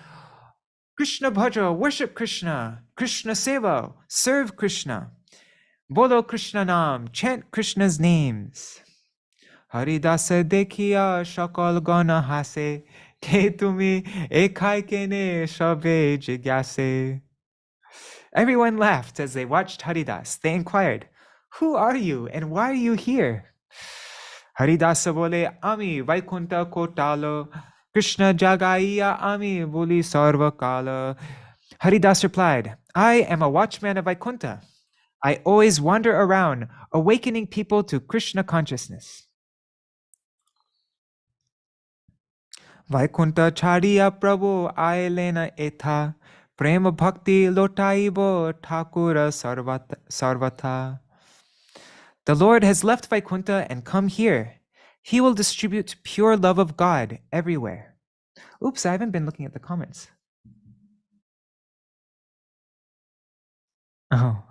Krishna bhaja, worship Krishna. Krishna seva, serve Krishna. Bolo Krishna nam, chant Krishna's names. Haridasa dekhiya shakal gana hase. Ke tumi ekai kene shabe jigyase. Everyone laughed as they watched Haridas. They inquired, who are you and why are you here? Haridasa bole, ami Vaikunta kotalo, Krishna jagaiya ami boli sarva kala. Haridas replied, I am a watchman of Vaikunta. I always wander around, awakening people to Krishna consciousness. Vaikunta chariya Prabhu aelena etha, prema bhakti lotaibo thakura sarvata. The Lord has left Vaikunta and come here. He will distribute pure love of God everywhere. Oops, I haven't been looking at the comments. Oh,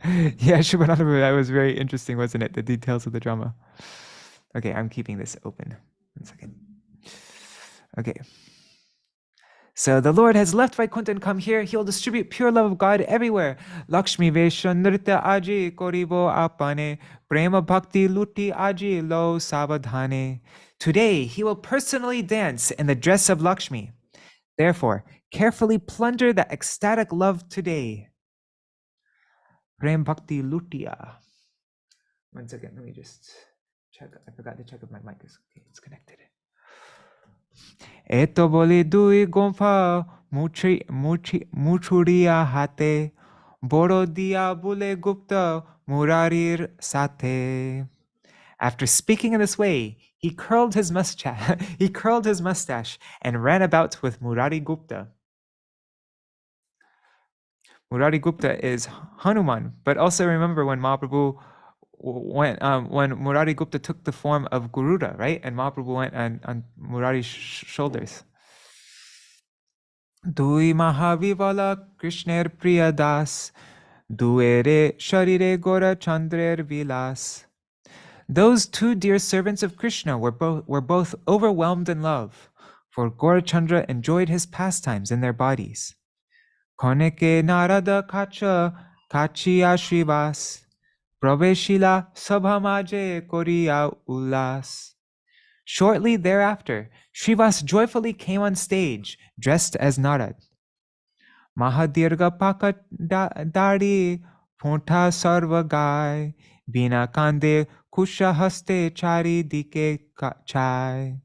yeah, Shubhananda, that was very interesting, wasn't it? The details of the drama. Okay, I'm keeping this open. 1 second. Okay. So the Lord has left Vaikunta and come here. He will distribute pure love of God everywhere. Lakshmi Vesha Nritya Aji Koribo Apane Prema Bhakti Luti Aji Lo Savadhane. Today he will personally dance in the dress of Lakshmi. Therefore, carefully plunder the ecstatic love today. Prem Bhakti Lutya. 1 second, let me just check. I forgot to check if my mic is okay. It's connected. Eto boli dui gompa muchuria hate, boro dia bule gupta murarir sate. After speaking in this way, he curled his mustache and ran about with Murari Gupta. Murari Gupta is Hanuman, but also remember when Mahāprabhu when Murari Gupta took the form of Garuda, right? And Mahāprabhu went on Murari's shoulders. Dui Mahavivala Krishner Priyadas, Duere Sharire Gora Chandrer Vilas. Those two dear servants of Krishna were both overwhelmed in love, for Gaurachandra enjoyed his pastimes in their bodies. Koneke Narada Kacha Kachiya Śrīvāsa, Praveshila Sabhamaje Koriya Ulas. Shortly thereafter, Śrīvāsa joyfully came on stage, dressed as Narad. Mahadirga Paka Dari Ponta Sarva Gai, Bina Kande Kusha Haste Chari Dike Chai.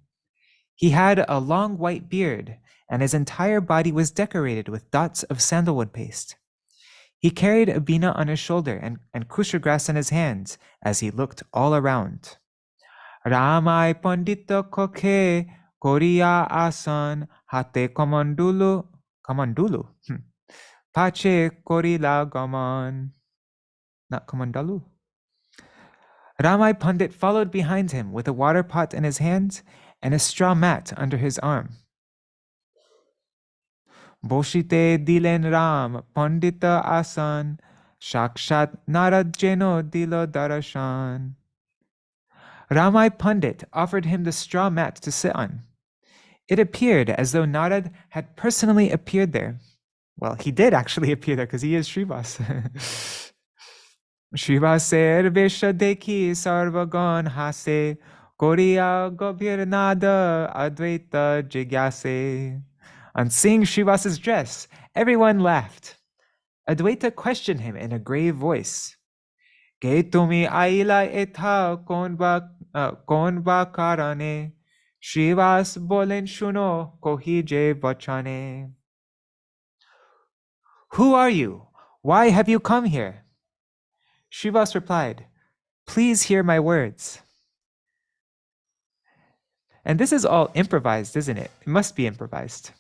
He had a long white beard, and his entire body was decorated with dots of sandalwood paste. He carried a bina on his shoulder and kusha grass in his hands as he looked all around. Ramā Paṇḍita kokhe koriya asan hate kamandulu pache korila gaman. Not kamandalu. Ramā Pandit followed behind him with a water pot in his hand and a straw mat under his arm. Boshite dilen Ram Paṇḍita asan, Shakshat Narad Jeno dilo darashan. Ramā Pandit offered him the straw mat to sit on. It appeared as though Narad had personally appeared there. Well, he did actually appear there because he is Śrīvāsa. Śrīvāsa Vesha Dekhi Sarvagan Hase, Koriya Gopir Nada Advaita Jigyase. On seeing Śrīvāsa's dress, everyone laughed. Advaita questioned him in a grave voice. Ke tumi aila etha kon ba karane. Śrīvāsa bolen shuno kohi je vachane. Who are you? Why have you come here? Śrīvāsa replied, please hear my words. And this is all improvised, isn't it? It must be improvised.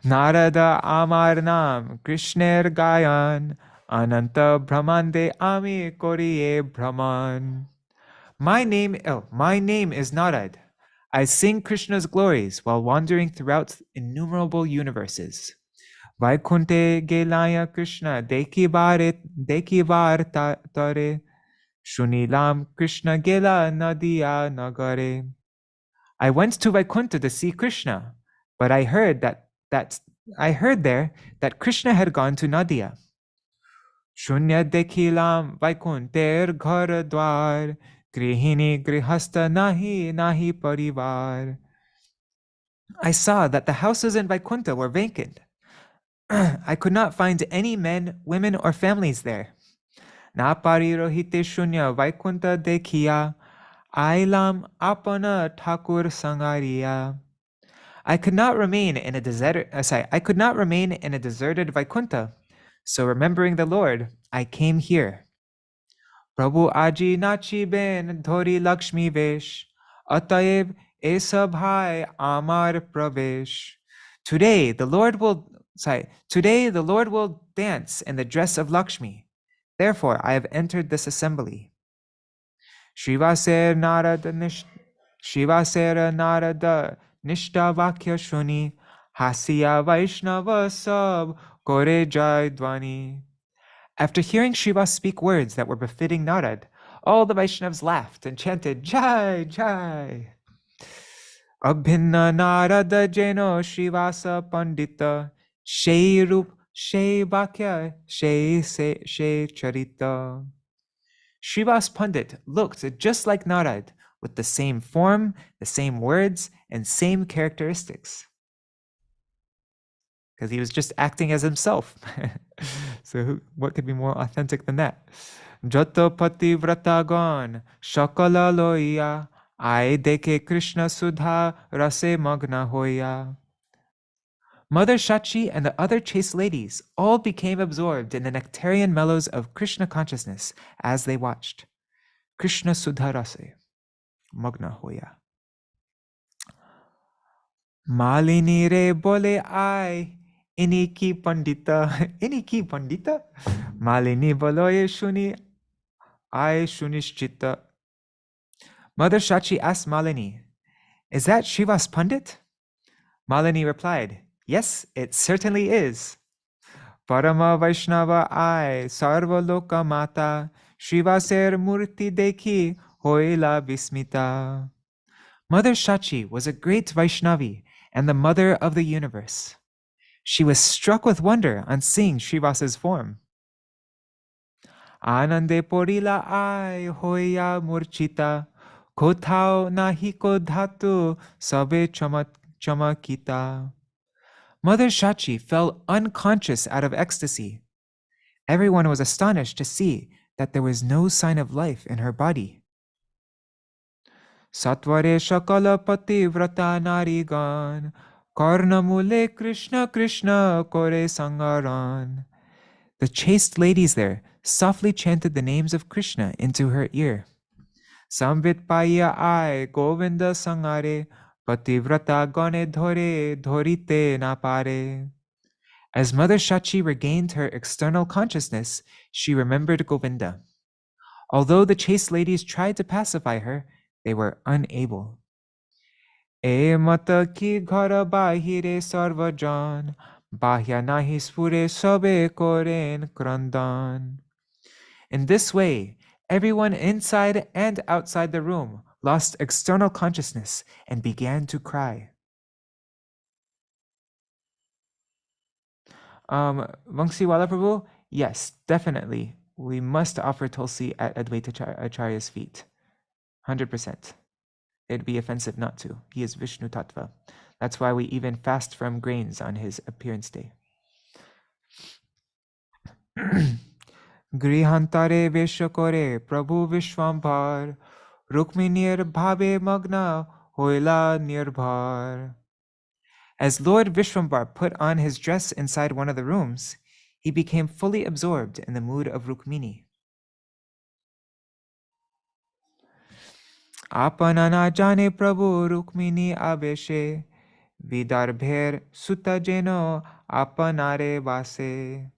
Narada amar nam Krishner gayan ananta brahmande ami koriye brahman. My name is Narad. I sing Krishna's glories while wandering throughout innumerable universes. Vaikunte gelaya Krishna deki var tare shunilam Krishna gela nadia nagare. I went to Vaikuntha to see Krishna, but I heard there that Krishna had gone to Nadia. Shunya dekhilam Vaikunter ghar dwar, grihini grihasta nahi parivar. I saw that the houses in Vaikuntha were vacant. I could not find any men, women, or families there. Na parirohite shunya Vaikuntha dekhiya, ailam apana thakur sangariya. I could not remain in a deserted Vaikuntha. So remembering the Lord, I came here. Prabhu aji nachi ben dhori Lakshmi vesh, ataev esabhai amar pravesh. Today the Lord will dance in the dress of Lakshmi. Therefore I have entered this assembly. Śrīvāsa Narada Nishta Vakya Shuni Hasya Vaiṣṇavas Sab Kore Jai Dvani. After hearing Śrīvāsa speak words that were befitting Narad, all the Vaishnavas laughed and chanted Jai Jai. Abhinna Narada Jeno Śrīvāsa Paṇḍita Shei Rup Shei Vakya Shei Charita. Śrīvāsa Pandit looked just like Narad, with the same form, the same words, and same characteristics. Because he was just acting as himself. So what could be more authentic than that? Jato pati vratagon shakala loya ai deke Krishna sudha rase magna hoya. Mother Shachi and the other chaste ladies all became absorbed in the nectarian mellows of Krishna consciousness as they watched. Krishna sudha rase magna hoya. Malini re bole ai iniki Paṇḍita. Iniki Paṇḍita? Malini boloye shuni ai shunishchita. Mother Shachi asked Malini, is that Śrīvāsa Pandit? Malini replied, yes, it certainly is. Parama Vaiṣṇava ai sarva loka mata Śrīvāser murti dekhi hoila vismita. Mother Shachi was a great Vaishnavi and the mother of the universe. She was struck with wonder on seeing Śrīvāsa's form. Anande porila ai hoya murchita kothao nahi ko dhatu sabe chamakita. Mother Shachi fell unconscious out of ecstasy. Everyone was astonished to see that there was no sign of life in her body. Satvare shakala pativrata narigan karnamule Krishna Krishna kore sangaran. The chaste ladies there softly chanted the names of Krishna into her ear. Samvit paya ai govinda sangare pativrata gane dhore dhorite na pare. As Mother Shachi regained her external consciousness, she remembered Govinda. Although the chaste ladies tried to pacify her, they were unable. E mata ki ghara bahire sarvajan, bahya nahi spure sabe koren krandan. In this way, everyone inside and outside the room lost external consciousness and began to cry. Vangsiwala Prabhu, yes, definitely. We must offer Tulsi at Advaita Acharya's feet. 100%. It'd be offensive not to. He is Vishnu Tattva. That's why we even fast from grains on his appearance day. Grihantare Veshakore Prabhu Vishwambhar Rukmiṇīr Bhave Magna Hoila Nirbhar. As Lord Vishwambar put on his dress inside one of the rooms, he became fully absorbed in the mood of Rukmiṇī. Apanana jane Prabhu Rukmiṇī abeshe Vidarbher Sutajeno apanare vase.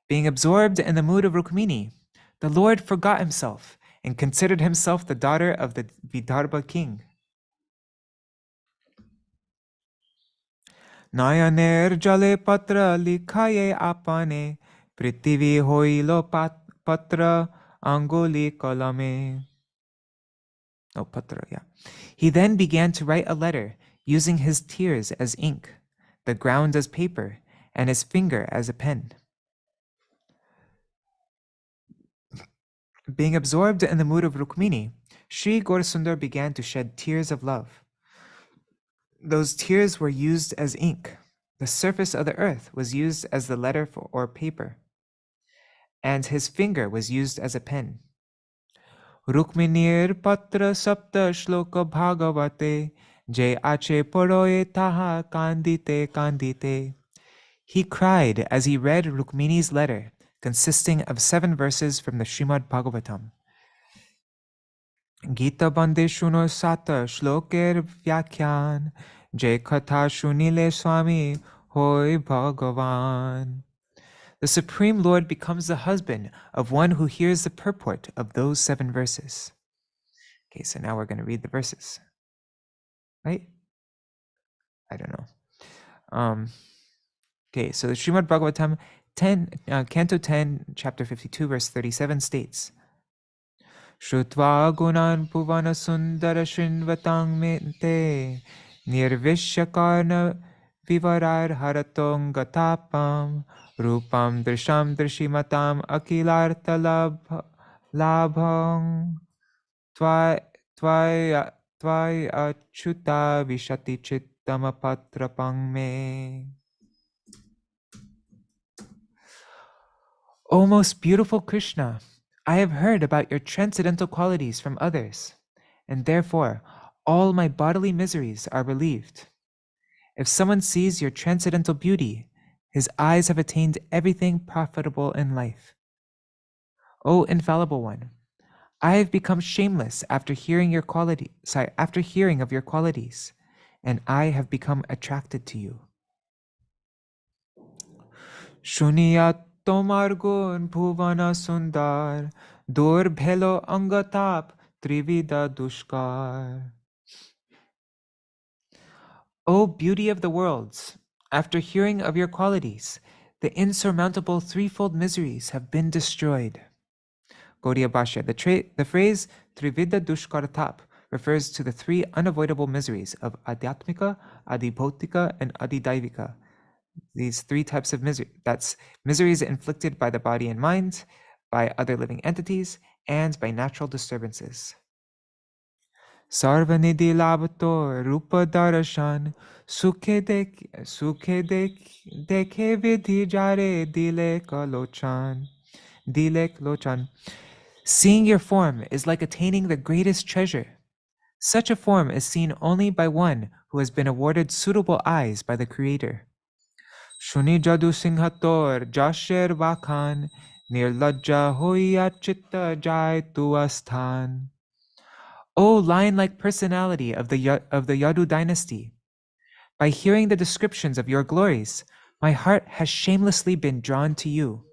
Being absorbed in the mood of Rukmiṇī, the Lord forgot himself and considered himself the daughter of the Vidarbha king. Nayaner jale patra likhaye apane prithvi hoilo patra anguli kalame. Oh, patra, yeah. He then began to write a letter using his tears as ink, the ground as paper, and his finger as a pen. Being absorbed in the mood of Rukmiṇī, Sri Gaurasundar began to shed tears of love. Those tears were used as ink. The surface of the earth was used as the letter or paper, and his finger was used as a pen. Rukmiṇīr patra sapta shloka bhāgavate je ache paroye taha kandite kandite. He cried as he read Rukmiṇī's letter, consisting of 7 verses from the Śrīmad Bhāgavatam. Gita bande shuno sata shloker vyakhyan je katha shunile swami hoy bhagavan. The Supreme Lord becomes the husband of one who hears the purport of those 7 verses. Okay, so now we're going to read the verses. Right? I don't know. Okay, so the Śrīmad Bhāgavatam 10, Canto 10, Chapter 52, verse 37 states, Shrutva gunan puvana sundara shinvatang mente nirvishyakarna vivarar haratong gatapam rupam drisham drishimatam akilarta labhang tvaya achuta vishati chittama patrapang me. O most beautiful Krishna, I have heard about your transcendental qualities from others, and therefore all my bodily miseries are relieved. If someone sees your transcendental beauty, his eyes have attained everything profitable in life. O infallible one, I have become shameless after hearing of your qualities, and I have become attracted to you. Shuniyat Tomar gun bhuvana sundar, dur bhelo angatap trivida dushkar. O beauty of the worlds, after hearing of your qualities, the insurmountable threefold miseries have been destroyed. Gaudiya Bhashya, the phrase trivida dushkartap refers to the 3 unavoidable miseries of adhyatmika, adhibhautika, and adidaivika. These 3 types of misery, that's miseries inflicted by the body and mind, by other living entities, and by natural disturbances. Sarvanidhi labhato rupa darshan sukhe dekhe vidhi jare dilek lochan. Seeing your form is like attaining the greatest treasure. Such a form is seen only by one who has been awarded suitable eyes by the Creator. Shuni jadu singhator jasher vakhan nirlajja hoya chitta jai tuasthan. O lion-like personality of the Yadu dynasty, by hearing the descriptions of your glories, my heart has shamelessly been drawn to you.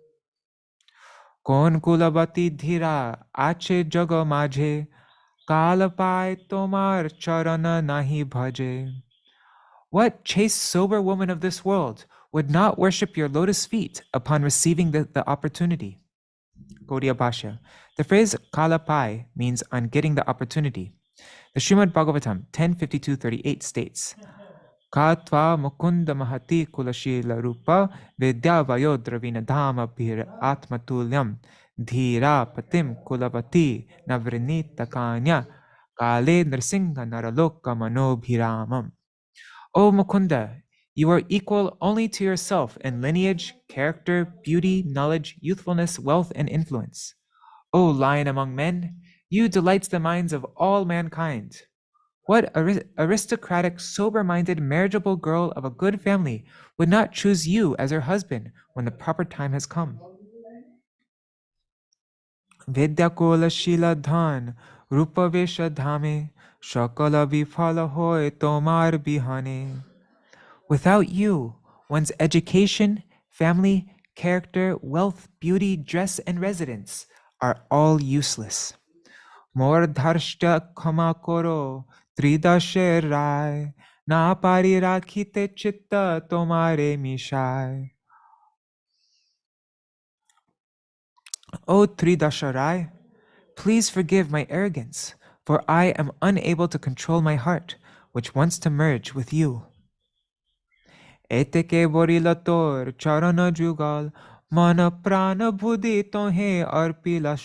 Kon kulabati dhira ache jaga majhe kalapai tomar charana nahi bhaje. What chaste sober woman of this world would not worship your lotus feet upon receiving the opportunity? Gaudiya Bhashya. The phrase kalapai means on getting the opportunity. The Śrīmad Bhāgavatam 10:52-38 states, Katva mukunda mahati kulashila rupa vidya vayodravina dhama bhir atmatulyam dhira patim kulavati navrinita kanya kale narsingha naraloka manobhiramam. O Mukunda, You are equal only to yourself in lineage, character, beauty, knowledge, youthfulness, wealth, and influence. O lion among men, you delight the minds of all mankind. What aristocratic, sober-minded, marriageable girl of a good family would not choose you as her husband when the proper time has come? Vidya kola shila dhan, rupa vesha dhame, shakala vifala hoy tomar bihane. Without you, one's education, family, character, wealth, beauty, dress, and residence are all useless. Mor dharshta khama koro, tridashe rai, na pari rakhite chitta tomare mishai. O Tridasha Rai, please forgive my arrogance, for I am unable to control my heart, which wants to merge with you. Eteke borilator charana jugal, mana prana buddhi tohe arpilo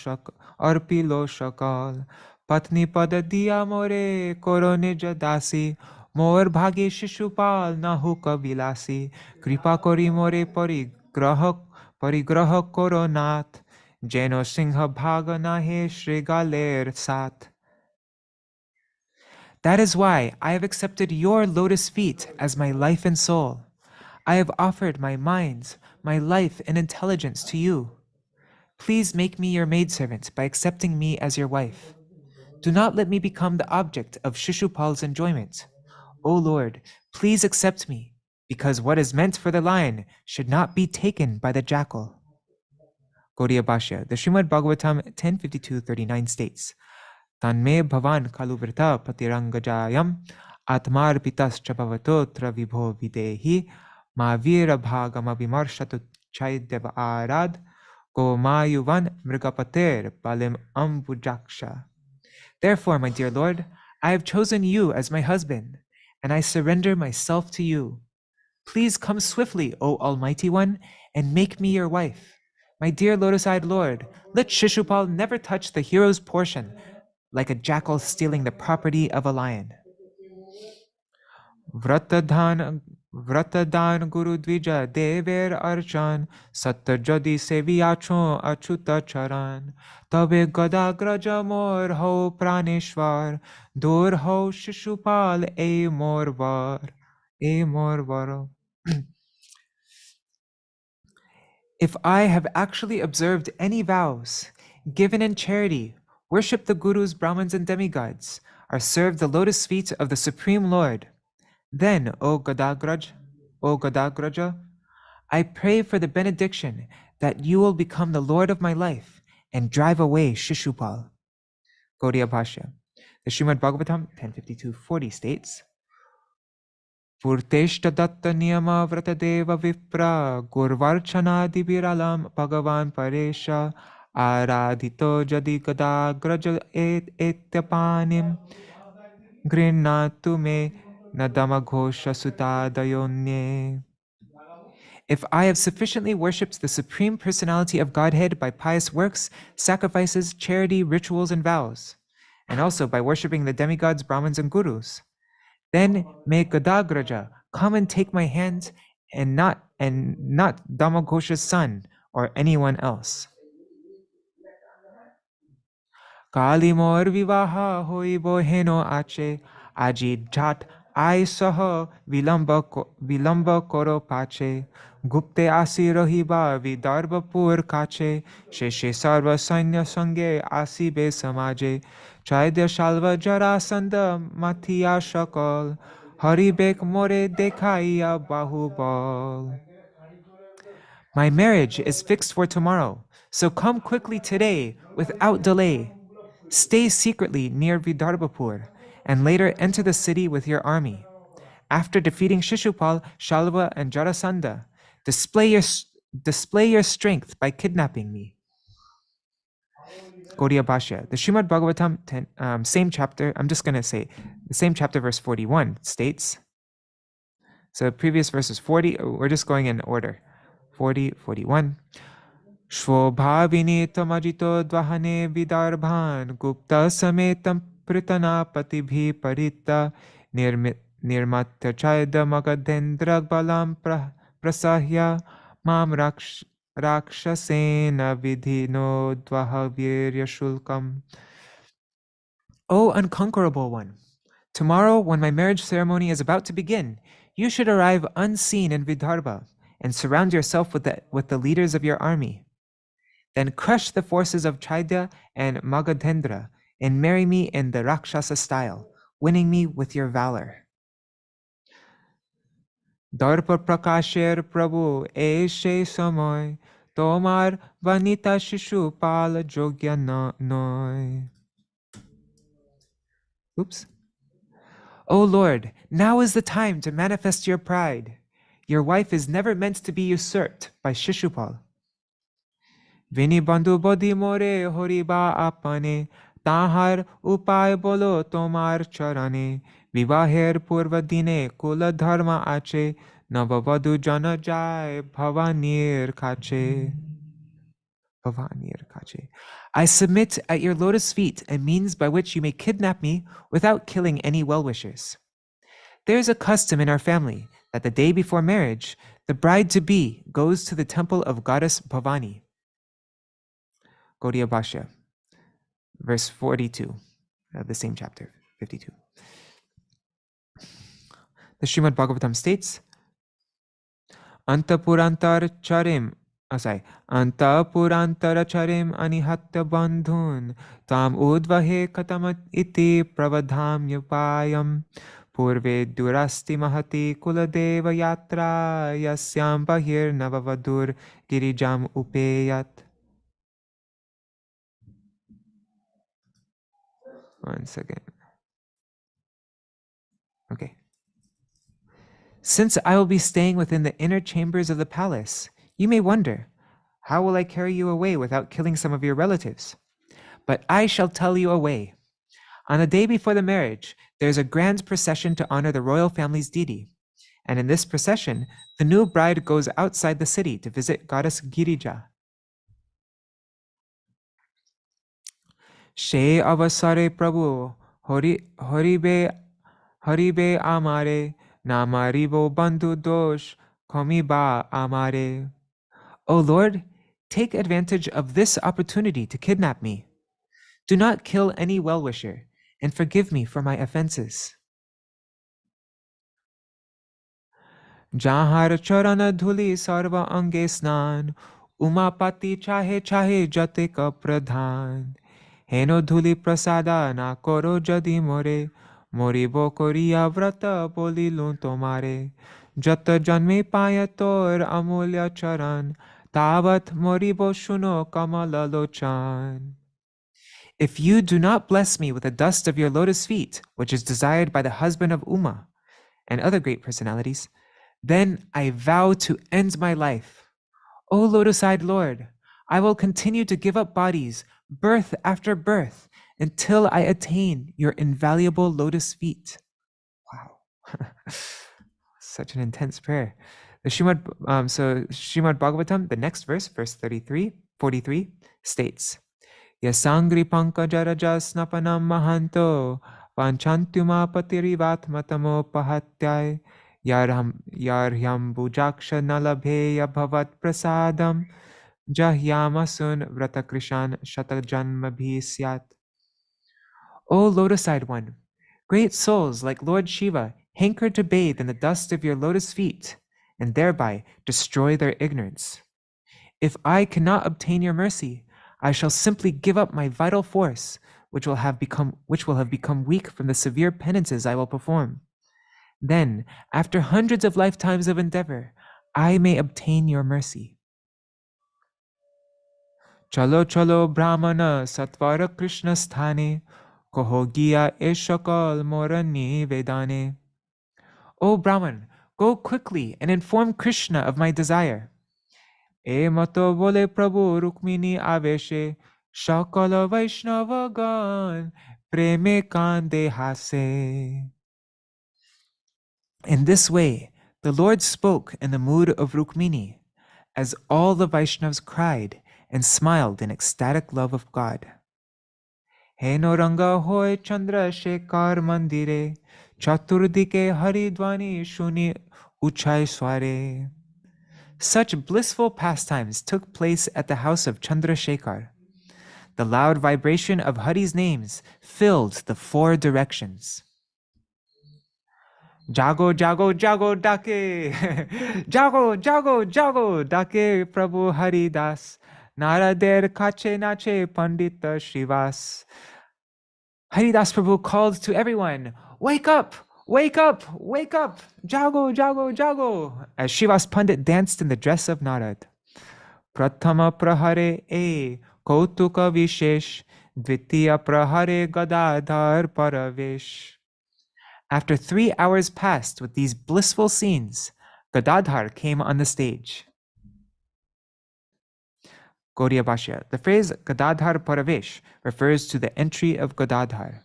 shakal. Patni pada diya more koro nija dasi, mor bhagi shishupal nahu kabilasi, kripa kori more parigraha koro nath, jeno singha bhaga nahe shrigaler sat. That is why I have accepted your lotus feet as my life and soul. I have offered my mind, my life, and intelligence to you. Please make me your maidservant by accepting me as your wife. Do not let me become the object of Shishupal's enjoyment. O Lord, please accept me, because what is meant for the lion should not be taken by the jackal. Gaudiya Bhashya, the Srimad Bhagavatam 10:52-39 states, Tanme bhavan kaluvrta patirangajayam atmar pitascha bhavatotra vibho videhi Mavira bhagama vimarshatu chaideva arad go mayuvan mrigapater balim ambujaksha. Therefore, my dear Lord, I have chosen you as my husband, and I surrender myself to you. Please come swiftly, O Almighty One, and make me your wife. My dear lotus-eyed Lord, let Shishupal never touch the hero's portion, like a jackal stealing the property of a lion. Vratadhan Guru Dvija Dever Archan Satta Jadi Seviyacho Achuta Charan Tabe Gadādhara Mor Ho Praneshwar Dur Ho Shishupal E Morvar. If I have actually observed any vows, given in charity, worshipped the Gurus, Brahmins, and demigods, or served the lotus feet of the Supreme Lord, then, O Gadādhara, I pray for the benediction that you will become the Lord of my life and drive away Shishupal. Gaudiya Bhashya. The Srimad Bhagavatam 10:52-40 states, Purteshta datta niyama vratadeva vipra gurvarchanadi viralam bhagavan paresha aradhito jadi Gadādhara etyapanim grinnatu me Nadama Ghosha Sutadayonye. If I have sufficiently worshipped the Supreme Personality of Godhead by pious works, sacrifices, charity, rituals, and vows, and also by worshipping the demigods, Brahmins, and Gurus, then may Gadādhara come and take my hand and not Dhammaghosha's son or anyone else. Kali mor vivaha hoibo heno ache aji jhat ai saha vilamba koro pache gupte asi rahiba vidarbapur kache sheshe sarva sanya sange asi be samaje chaidya shalva jarasanda mathiya shakal haribek more dekhaiya bahubal. My marriage is fixed for tomorrow, so come quickly today without delay. Stay secretly near Vidarbhapur, and later enter the city with your army. After defeating Shishupal, Shalva, and Jarasandha, display your strength by kidnapping me. Gaudiya Bhashya. The Srimad Bhagavatam, same chapter, I'm just going to say, the same chapter, verse 41 states, so previous verses 40, we're just going in order, 40, 41. Shvobhavini tamajito dvahane vidarbhan gupta sametam pritana patibhi parita nirmatya chaida magadendra balam prasahya mam rakshasena vidhino dvahavirya shulkam. O unconquerable one, tomorrow when my marriage ceremony is about to begin, you should arrive unseen in Vidarbha and surround yourself with the leaders of your army. Then crush the forces of Chaitya and Magadendra and marry me in the Rakshasa style, winning me with your valor. Darpa prakasher Prabhu eshe samoy, tomar vanita shishu pala jogya noy. Oops. O Lord, now is the time to manifest your pride. Your wife is never meant to be usurped by Shishupal. Vini bandhu bodhi more horiba apane, tahar upay bolo tomar charane, vivaher purva dine kula dharma ache, navavadhu jana jai bhavanir kache. I submit at your lotus feet a means by which you may kidnap me without killing any well-wishers. There is a custom in our family that the day before marriage, the bride-to-be goes to the temple of goddess Bhavani. Gaudiya Bhashya, verse 42 of the same chapter, 52. The Śrīmad Bhāgavatam states, Antapurantar charim anihatya bandhun tam udvahe katamat iti pravadhamyapayam purve durasti mahati kuladeva yatra yasyam bahir navavadur girijam upeyat. One second. Okay. Since I will be staying within the inner chambers of the palace, you may wonder, how will I carry you away without killing some of your relatives? But I shall tell you a way. On the day before the marriage, there is a grand procession to honor the royal family's deity. And in this procession, the new bride goes outside the city to visit goddess Girija. She avasare Prabhu, haribe amare, namaribo bandhu dosh, komiba amare. O Lord, take advantage of this opportunity to kidnap me. Do not kill any well-wisher, and forgive me for my offenses. Jahar charana dhuli sarva ange snan, umapati chahe jate ka pradhan. Heno dhuli prasada na koro jadi more, moribo koriya vrata bolilun tomare. Jata janme paya tor amulya charan, tavat moribo shuno kamala lochan. If you do not bless me with the dust of your lotus feet, which is desired by the husband of Uma and other great personalities, then I vow to end my life. O lotus-eyed Lord, I will continue to give up bodies, birth after birth, until I attain your invaluable lotus feet. Wow. Such an intense prayer. The Śrīmad Bhāgavatam, the next verse, verse 43, states, Yasangri pankajaraja snapanam mahanto vanchantyuma patirivatmatamo pahatyai yarhyam bujaksha nalabheya bhavat prasadam jahyamasun vratakrishan shatajanmabhi syat. O lotus-eyed one, great souls like Lord Shiva hanker to bathe in the dust of your lotus feet and thereby destroy their ignorance. If I cannot obtain your mercy, I shall simply give up my vital force, which will have become weak from the severe penances I will perform. Then, after hundreds of lifetimes of endeavor, I may obtain your mercy. Chalo chalo brahmana satvara krishna sthane, kohogiya eshakal morani vedane. O Brahman, go quickly and inform Krishna of my desire. E mato bole Prabhu Rukmiṇī aveshe, shakala Vaiṣṇavagān preme kande hase. In this way, the Lord spoke in the mood of Rukmiṇī, as all the Vaishnavas cried and smiled in ecstatic love of God. Heno ranga hoy Candraśekhara mandire, Chaturdike haridvani shuni uchai sware. Such blissful pastimes took place at the house of Candraśekhara. The loud vibration of Hari's names filled the four directions. Jago, jago, jago, dake. Jago, jago, jago, dake Prabhu Haridas. Narader kache nache Paṇḍita Śrīvāsa. Haridas Prabhu called to everyone, "Wake up! Wake up! Wake up! Jago, jago, jago!" As Śrīvāsa Pandit danced in the dress of Narad. Prathama prahare kautuka vishesh, dvitiya prahare Gadādhara paravesh. After 3 hours passed with these blissful scenes, Gadādhara came on the stage. Gaudiya Bhashya. The phrase Gadādhara paravesh refers to the entry of Gadādhara.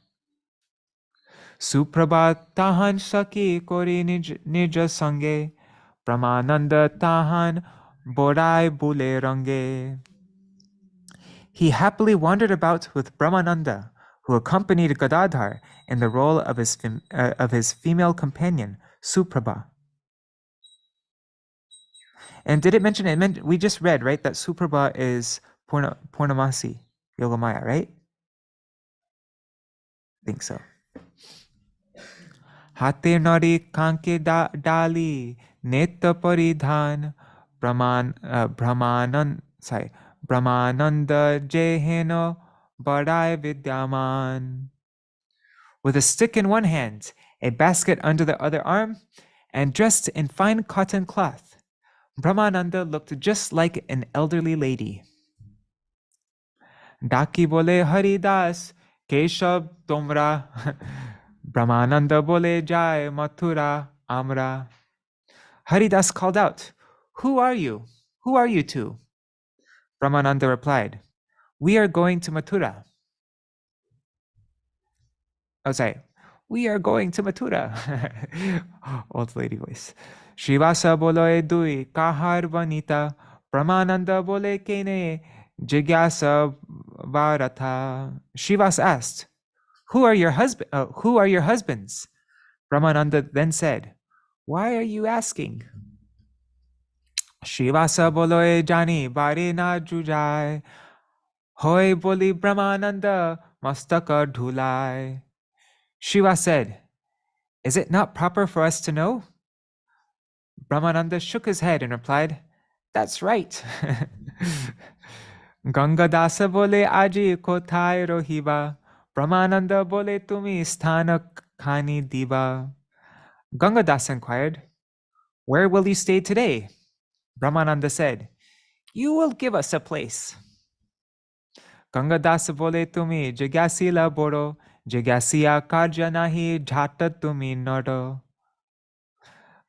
Suprabhat tahan saki kori nija sange, Brahmananda tahan borai bule range. He happily wandered about with Brahmananda, who accompanied Gadādhara in the role of his female companion, Suprabha. And did it mention, we just read, right, that Suprabha is Purnamasi, Yogamaya, right? I think so. Hate nari kanke dali neta paridhan Brahmananda jeheno badai vidyaman. With a stick in one hand, a basket under the other arm, and dressed in fine cotton cloth, Brahmananda looked just like an elderly lady. Daki bole Haridas Keshab Tomra. Brahmananda bole Jai Mathura Amra. Haridas called out, "Who are you? Who are you two?" Brahmananda replied, "We are going to Mathura." Oh, sorry. "We are going to Mathura." Old lady voice. Śrīvāsa boloe dui kahar vanita, Brahmananda bole kene jigyasa varata. Śrīvāsa asked, Who are your husbands? Brahmananda then said, "Why are you asking?" Śrīvāsa boloe jani bare na jujai, hoy boli Brahmananda mastaka dhulai. Śrīvāsa said, "Is it not proper for us to know?" Brahmananda shook his head and replied, "That's right." Gangadasa bole aji kothai rohiba, Brahmananda bole tumi sthana khani diba. Gangadasa inquired, "Where will you stay today?" Brahmananda said, "You will give us a place." Gangadasa bole tumi jigyasila boro, jigyasiya karja nahi jhata tumi nado.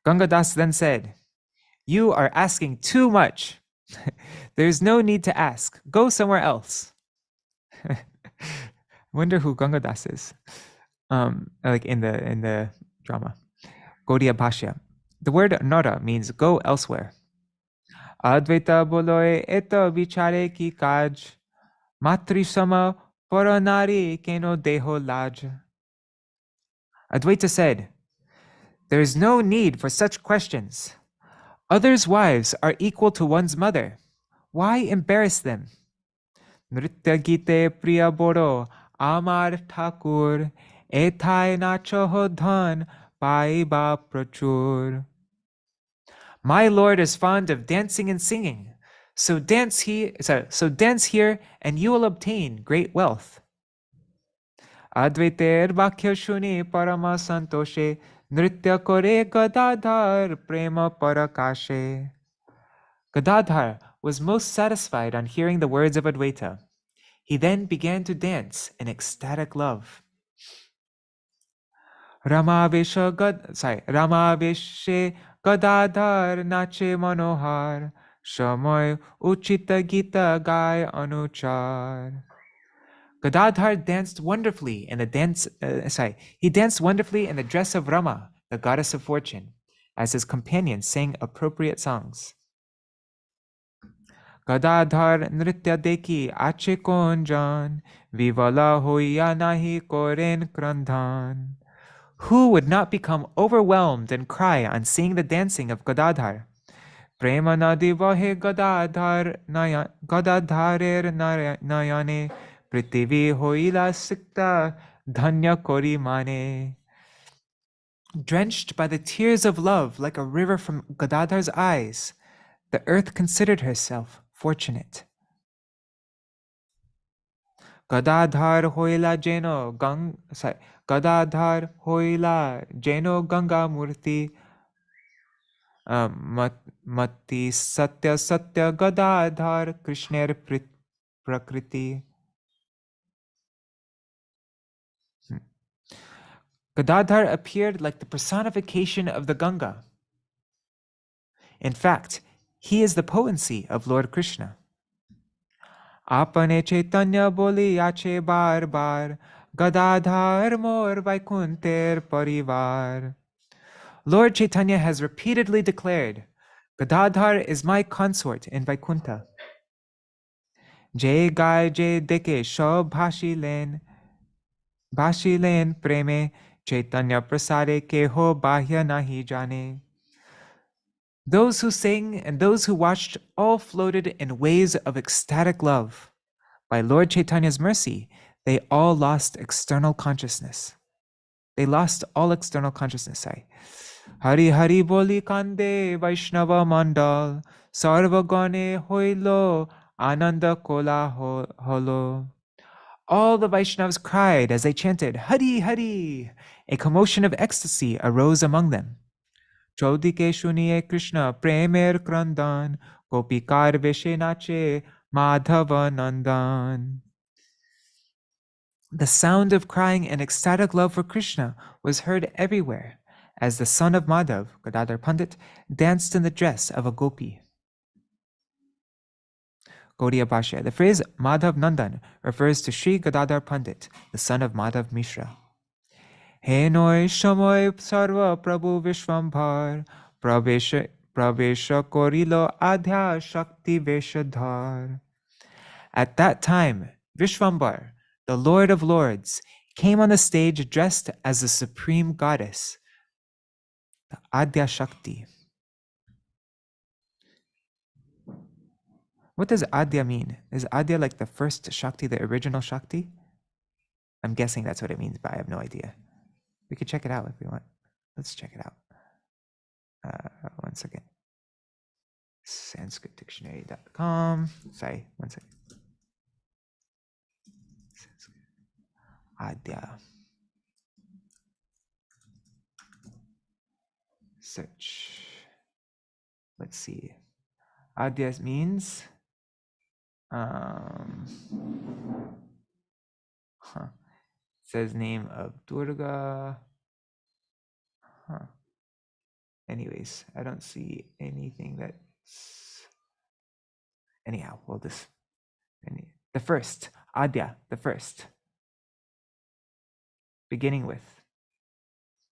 Gangadasa then said, "You are asking too much. There's no need to ask. Go somewhere else." Wonder who Gangadasa is. Like in the drama. Gaudiya Bhashya. The word nara means go elsewhere. Advaita boloe eto vichare ki kaj, matri sama paranari keno deho laj. Advaita said, "There is no need for such questions. Others' wives are equal to one's mother. Why embarrass them? Nritya gite priya boro amar thakur, ethai nacho dhan paiba prachur." My Lord is fond of dancing and singing, so dance here and you will obtain great wealth. Advaiter vakya shuni parama santoshe, nritya kore Gadādhara prema parakashe. Gadādhara was most satisfied on hearing the words of Advaita. He then began to dance in ecstatic love. Ramā veshe Gadādhara nache manohar, shamoy uchita gita gai anuchar. Gadādhara danced wonderfully in the dress of Ramā, the goddess of fortune, as his companions sang appropriate songs. Gadādhara nritya deki ache konjan, vivala hoya nahi koren krandhan. Who would not become overwhelmed and cry on seeing the dancing of Gadādhara? Prema nadi vahe Gadādharer nayane prithvi hoila sikta dhanya kori mane. Drenched by the tears of love like a river from Gadādhara's eyes, the earth considered herself fortunate. Gadādhar hoila jeno Gadādhar hoila jeno Ganga Murti Mati Satya Satya Gadādhar Krishner Prakriti. Gadādhar appeared like the personification of the Ganga. In fact, he is the potency of Lord Krishna. Apane Chaitanya boli ache bar bar Gadādhar mor Vaikunter parivar. Lord Chaitanya has repeatedly declared, Gadādhar is my consort in Vaikuntha. Jai gai jai deke shab bhashilen preme Chaitanya prasade keho bahya nahi jane. Those who sang and those who watched all floated in waves of ecstatic love. By Lord Chaitanya's mercy, they all lost external consciousness. They lost all external consciousness. Hari Hari Boli Kande Vaishnava Mandal Sarva Gane Hoilo Ananda Kola Holo. All the Vaishnavas cried as they chanted, Hari Hari! A commotion of ecstasy arose among them. Chaudike Shuniye Krishna Premer Krandan Gopikar Veshe Nache Madhava Nandan. The sound of crying and ecstatic love for Krishna was heard everywhere as the son of Madhav, Gadādhara Pandit, danced in the dress of a Gopī. Gaudiya Bhashya. The phrase Madhav Nandan refers to Śrī Gadādhara Pandit, the son of Madhav Mishra. He noi shamoy sarva Prabhu Vishvambhar pravesha korilo ādyā-śakti veshadhar. At that time, Vishvambar, the Lord of Lords, came on the stage dressed as the supreme goddess, the ādyā-śakti. What does Adya mean? Is Adya like the first Shakti, the original Shakti? I'm guessing that's what it means, but I have no idea. We could check it out if we want. Let's check it out. One second. SanskritDictionary.com. Sorry, one second. Adya. Search. Let's see. Adya means says name of Durga. Anyways, I don't see anything that's anyhow. Well, the first Adya, the first, beginning with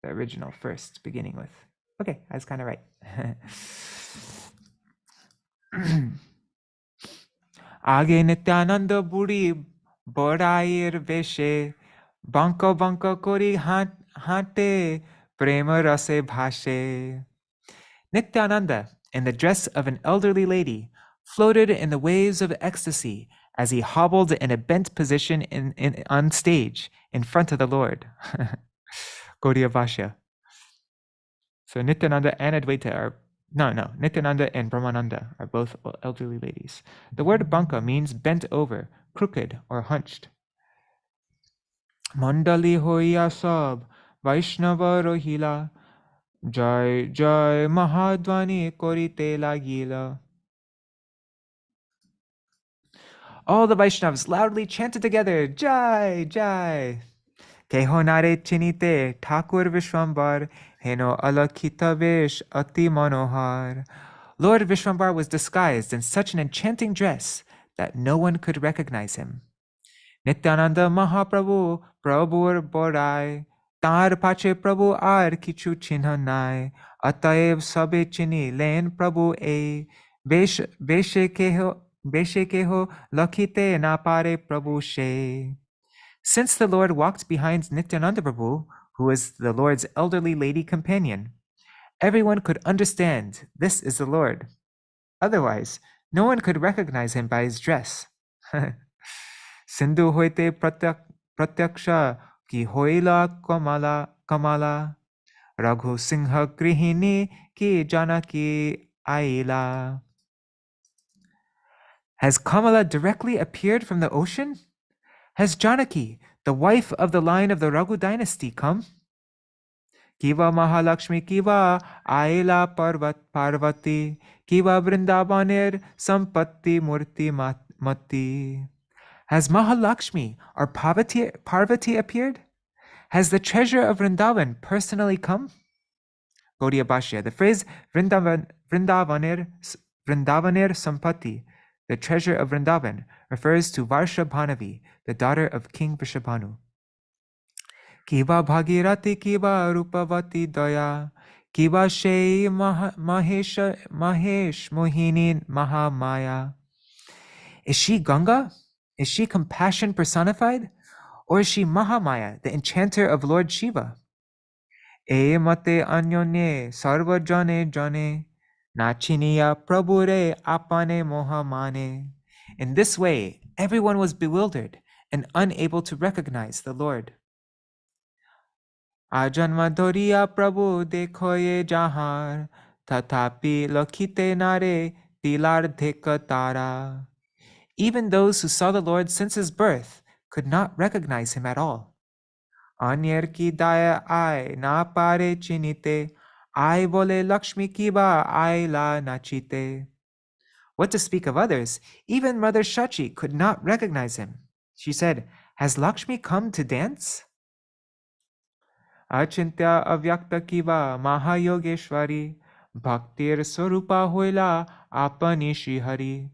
the original first, beginning with. Okay, I was kind of right. Age Nityananda Buri Borair Veshe Banka Banka Kori Hante Prema Rase Bhashe. Nityananda, in the dress of an elderly lady, floated in the waves of ecstasy as he hobbled in a bent position on stage in front of the Lord. Gaudiya Bhashya. So Nityananda and Advaita are Nityananda and Brahmananda are both elderly ladies. The word banka means bent over, crooked, or hunched. Mandali hoya sab, Vaiṣṇava rohila, Jai Jai Mahadvani korite lagila. All the Vaishnavas loudly chanted together, Jai Jai. Kehonare chinite Thakur Vishvambar Heno alakita vesh ati manohar. Lord Vishvambar was disguised in such an enchanting dress that no one could recognize him. Nityananda Mahāprabhu Prabhur borai Tar pache Prabhu ar kichu chinha nai Ataev sabe chini len Prabhu e Beshe keho lakite na pare Prabhu she. Since the Lord walked behind Nityananda Prabhu, who was the Lord's elderly lady companion. Everyone could understand this is the Lord. Otherwise, no one could recognize him by his dress. Sindhu hoite pratyaksha ki hoila kamala Raghu Singha Grihini ki Janaki Aila. Has Kamala directly appeared from the ocean? Has Janaki, the wife of the line of the Raghu dynasty, come? Kiva Mahalakshmi Kiva Aila Parvati Kiva Vrindavanir Sampatti Murti Mati. Has Mahalakshmi or Parvati appeared? Has the treasure of Vrindavan personally come? Gaudiya Bhashya. The phrase Vrindavanir Sampatti, the treasure of Vrindavan, refers to Varshabhanavi, the daughter of King Vrishabhanu. Kiva Bhagirati Kiva Rupavati Daya Kiva Shei Mahesh Mohini Mahamaya. Is she Ganga? Is she compassion personified? Or is she Mahamaya, the enchanter of Lord Shiva? E mate anyone sarva jane jane nachiniya prabhure apane mohamane. In this way, everyone was bewildered and unable to recognize the Lord. Ajanma doriya prabhu dekhoye jahar tatapi lakhite nare tilar dekatara. Even those who saw the Lord since his birth could not recognize him at all. Anyer ki daya ai na pare chinite, ai bole Lakshmi kiba ai la nachite. What to speak of others, even Mother Shachi could not recognize him. She said, has Lakshmi come to dance? Achintya avyakta kiva mahayogeshwari, bhaktir swarupa hoila apani Shri Hari.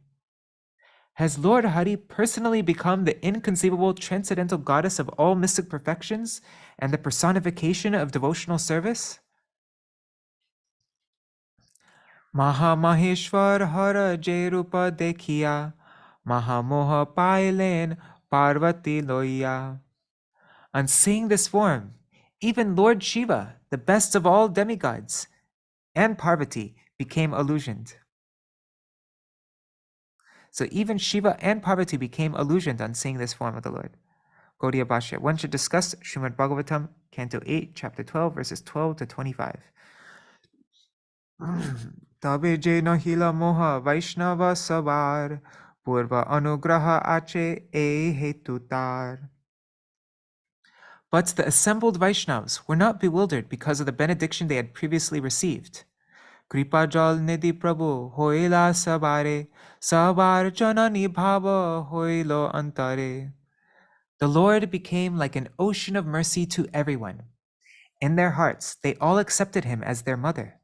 Has Lord Hari personally become the inconceivable transcendental goddess of all mystic perfections and the personification of devotional service? Maha Maheshwar Hara Jerupa Dekhiya, Mahamoha Pailen Parvati Loya. On seeing this form, even Lord Shiva, the best of all demigods, and Parvati became illusioned. So even Shiva and Parvati became illusioned on seeing this form of the Lord. Gaudiya Bhashya. One should discuss Srimad Bhagavatam, Canto 8, Chapter 12, verses 12 to 25. Tabe je nahila moha Vaiṣṇavas savar, purva anugraha ache e hetutar. But the assembled Vaishnavas were not bewildered because of the benediction they had previously received. Kripa jal nidhi Prabhu hoila sabare, sabar janani bhava hoilo antare. The Lord became like an ocean of mercy to everyone. In their hearts, they all accepted him as their mother.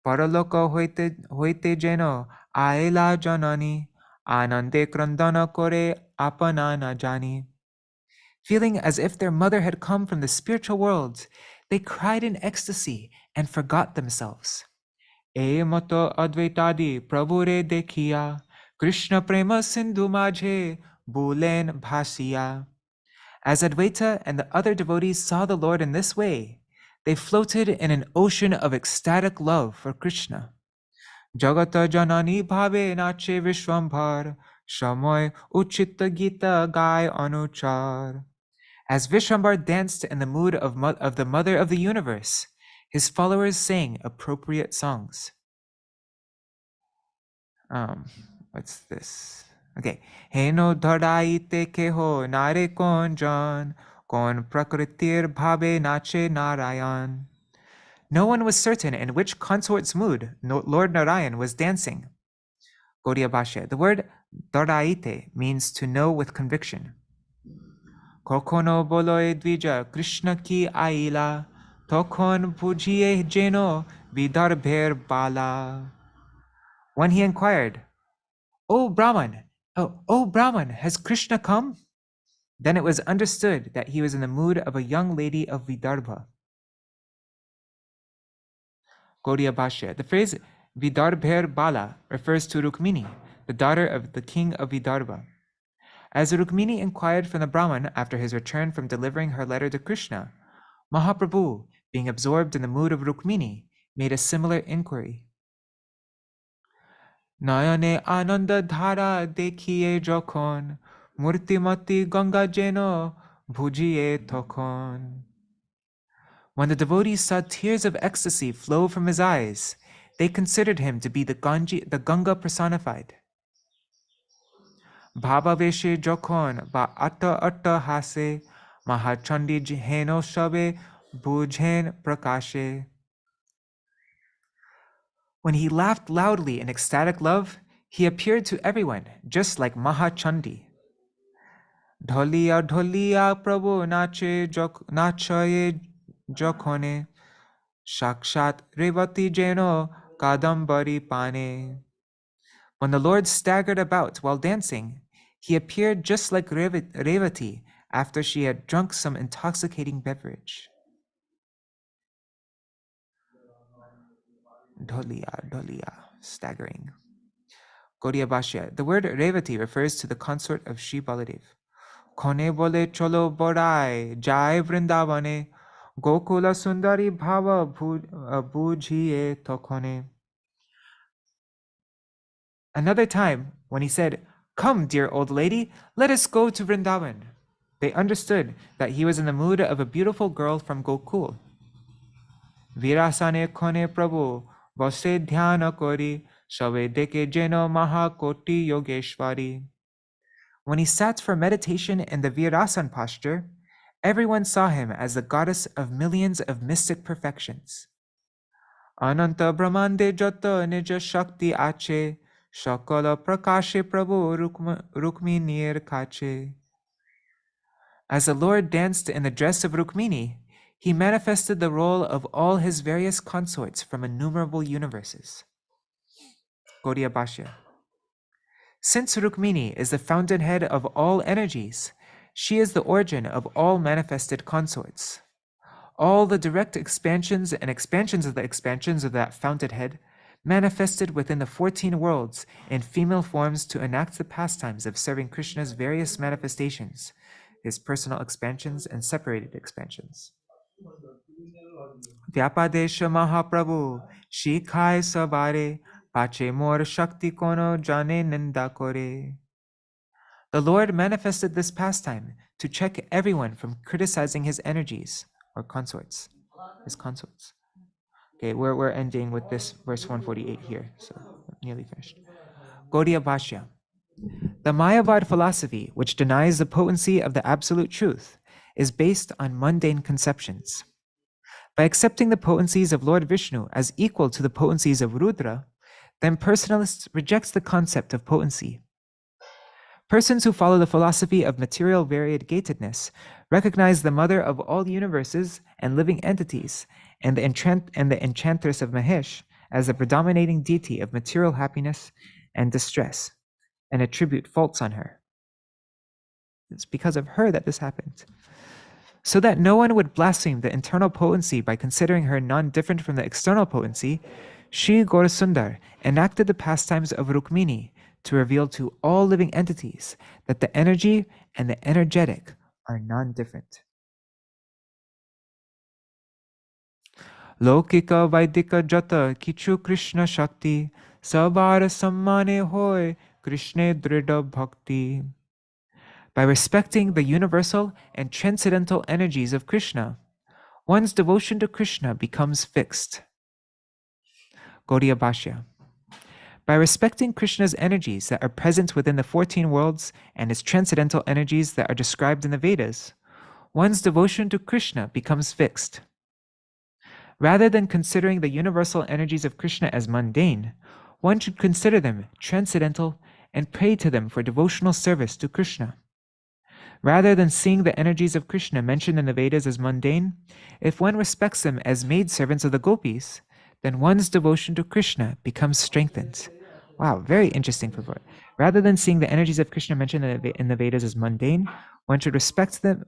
Paraloka hoite jeno aila janani, anande krandana kore apana na jani. Feeling as if their mother had come from the spiritual world, they cried in ecstasy and forgot themselves. E mato Advaitadi Prabhure dekhiya, Krishna prema sindhu majhe bulen bhasiya. As Advaita and the other devotees saw the Lord in this way, they floated in an ocean of ecstatic love for Krishna. Jagata janani bhave nache vishwambhar, shamoy uchitta gita gai anuchar. As Vishwambar danced in the mood of the Mother of the Universe, his followers sang appropriate songs. What's this? Okay. Heno dharaite keho nare konjan, kon prakritir bhabe nache narayan. No one was certain in which consort's mood Lord Narayan was dancing. Gaudiya Bhashya. The word dharaite means to know with conviction. Kokono boloe dvija Krishna ki aila, tokon pujiye jeno vidarbher bala. When he inquired, O Brahman, has Krishna come? Then it was understood that he was in the mood of a young lady of Vidarbha. Gaudiya Bhashya. The phrase Vidarbher Bala refers to Rukmiṇī, the daughter of the king of Vidarbha. As Rukmiṇī inquired from the Brahman after his return from delivering her letter to Krishna, Mahāprabhu, being absorbed in the mood of Rukmiṇī, made a similar inquiry. Nayane ananda dhara dekhiye jokhon, murtimati ganga jeno bhujiye tokhon. When the devotees saw tears of ecstasy flow from his eyes, they considered him to be the Ganga personified. Bhavaveshe jokhon ba atta atta hase, mahachandi heno shabe bhujhen prakashe. When he laughed loudly in ecstatic love, he appeared to everyone just like Mahachandi. Dholiya dholiya Prabhu nachaye jokhone, shakshat revati jeno kadambari pane. When the Lord staggered about while dancing, he appeared just like Revati after she had drunk some intoxicating beverage. Dholiya, dholiya, staggering. Gaudiya Bhashya. The word Revati refers to the consort of Śrī Baladev. Kone bole cholo borai, jai vrindavane, gokula sundari bhava bhujiye tokhone. Another time, when he said, "Come, dear old lady, let us go to Vrindavan," they understood that he was in the mood of a beautiful girl from Gokul. Virasane kone Prabhu, vase dhyana kori, shabe deke jeno mahakoti yogeshwari. When he sat for meditation in the Virasan posture, everyone saw him as the goddess of millions of mystic perfections. Ananta Brahmande jata nija shakti ache, shakala prakashe Prabhu Rukmiṇīr kache. As the Lord danced in the dress of Rukmiṇī, he manifested the role of all his various consorts from innumerable universes. Gaudiya Bhashya. Since Rukmiṇī is the fountainhead of all energies, she is the origin of all manifested consorts. All the direct expansions and expansions of that fountainhead manifested within the 14 worlds in female forms to enact the pastimes of serving Krishna's various manifestations, his personal expansions and separated expansions. Vyapadesha Mahāprabhu, Shikhai Savare, Pache Mor Shakti Kono Jane Ninda Kore. The Lord manifested this pastime to check everyone from criticizing his energies, or consorts, his consorts. Okay, we're ending with this verse 148 here, so nearly finished. Gaudiya Bhashya. The Mayavad philosophy, which denies the potency of the absolute truth, is based on mundane conceptions. By accepting the potencies of Lord Vishnu as equal to the potencies of Rudra, then personalists reject the concept of potency. Persons who follow the philosophy of material variegatedness recognize the mother of all universes and living entities and the enchantress of Mahesh as the predominating deity of material happiness and distress, and attribute faults on her. It's because of her that this happened. So that no one would blaspheme the internal potency by considering her non-different from the external potency, Śrī Gaurasundar enacted the pastimes of Rukmiṇī to reveal to all living entities that the energy and the energetic are non-different. Lokika Vaidika Jata Kichu Krishna Shakti Sabara Sammane Hoy Krishna Drida Bhakti. By respecting the universal and transcendental energies of Krishna, one's devotion to Krishna becomes fixed. Gaudiya Bhashya. By respecting Krishna's energies that are present within the 14 worlds and his transcendental energies that are described in the Vedas, one's devotion to Krishna becomes fixed. Rather than considering the universal energies of Krishna as mundane, one should consider them transcendental and pray to them for devotional service to Krishna. Rather than seeing the energies of Krishna mentioned in the Vedas as mundane, if one respects them as maidservants of the Gopis, then one's devotion to Krishna becomes strengthened. Wow, very interesting purport. Rather than seeing the energies of Krishna mentioned in the Vedas as mundane, one should respect them.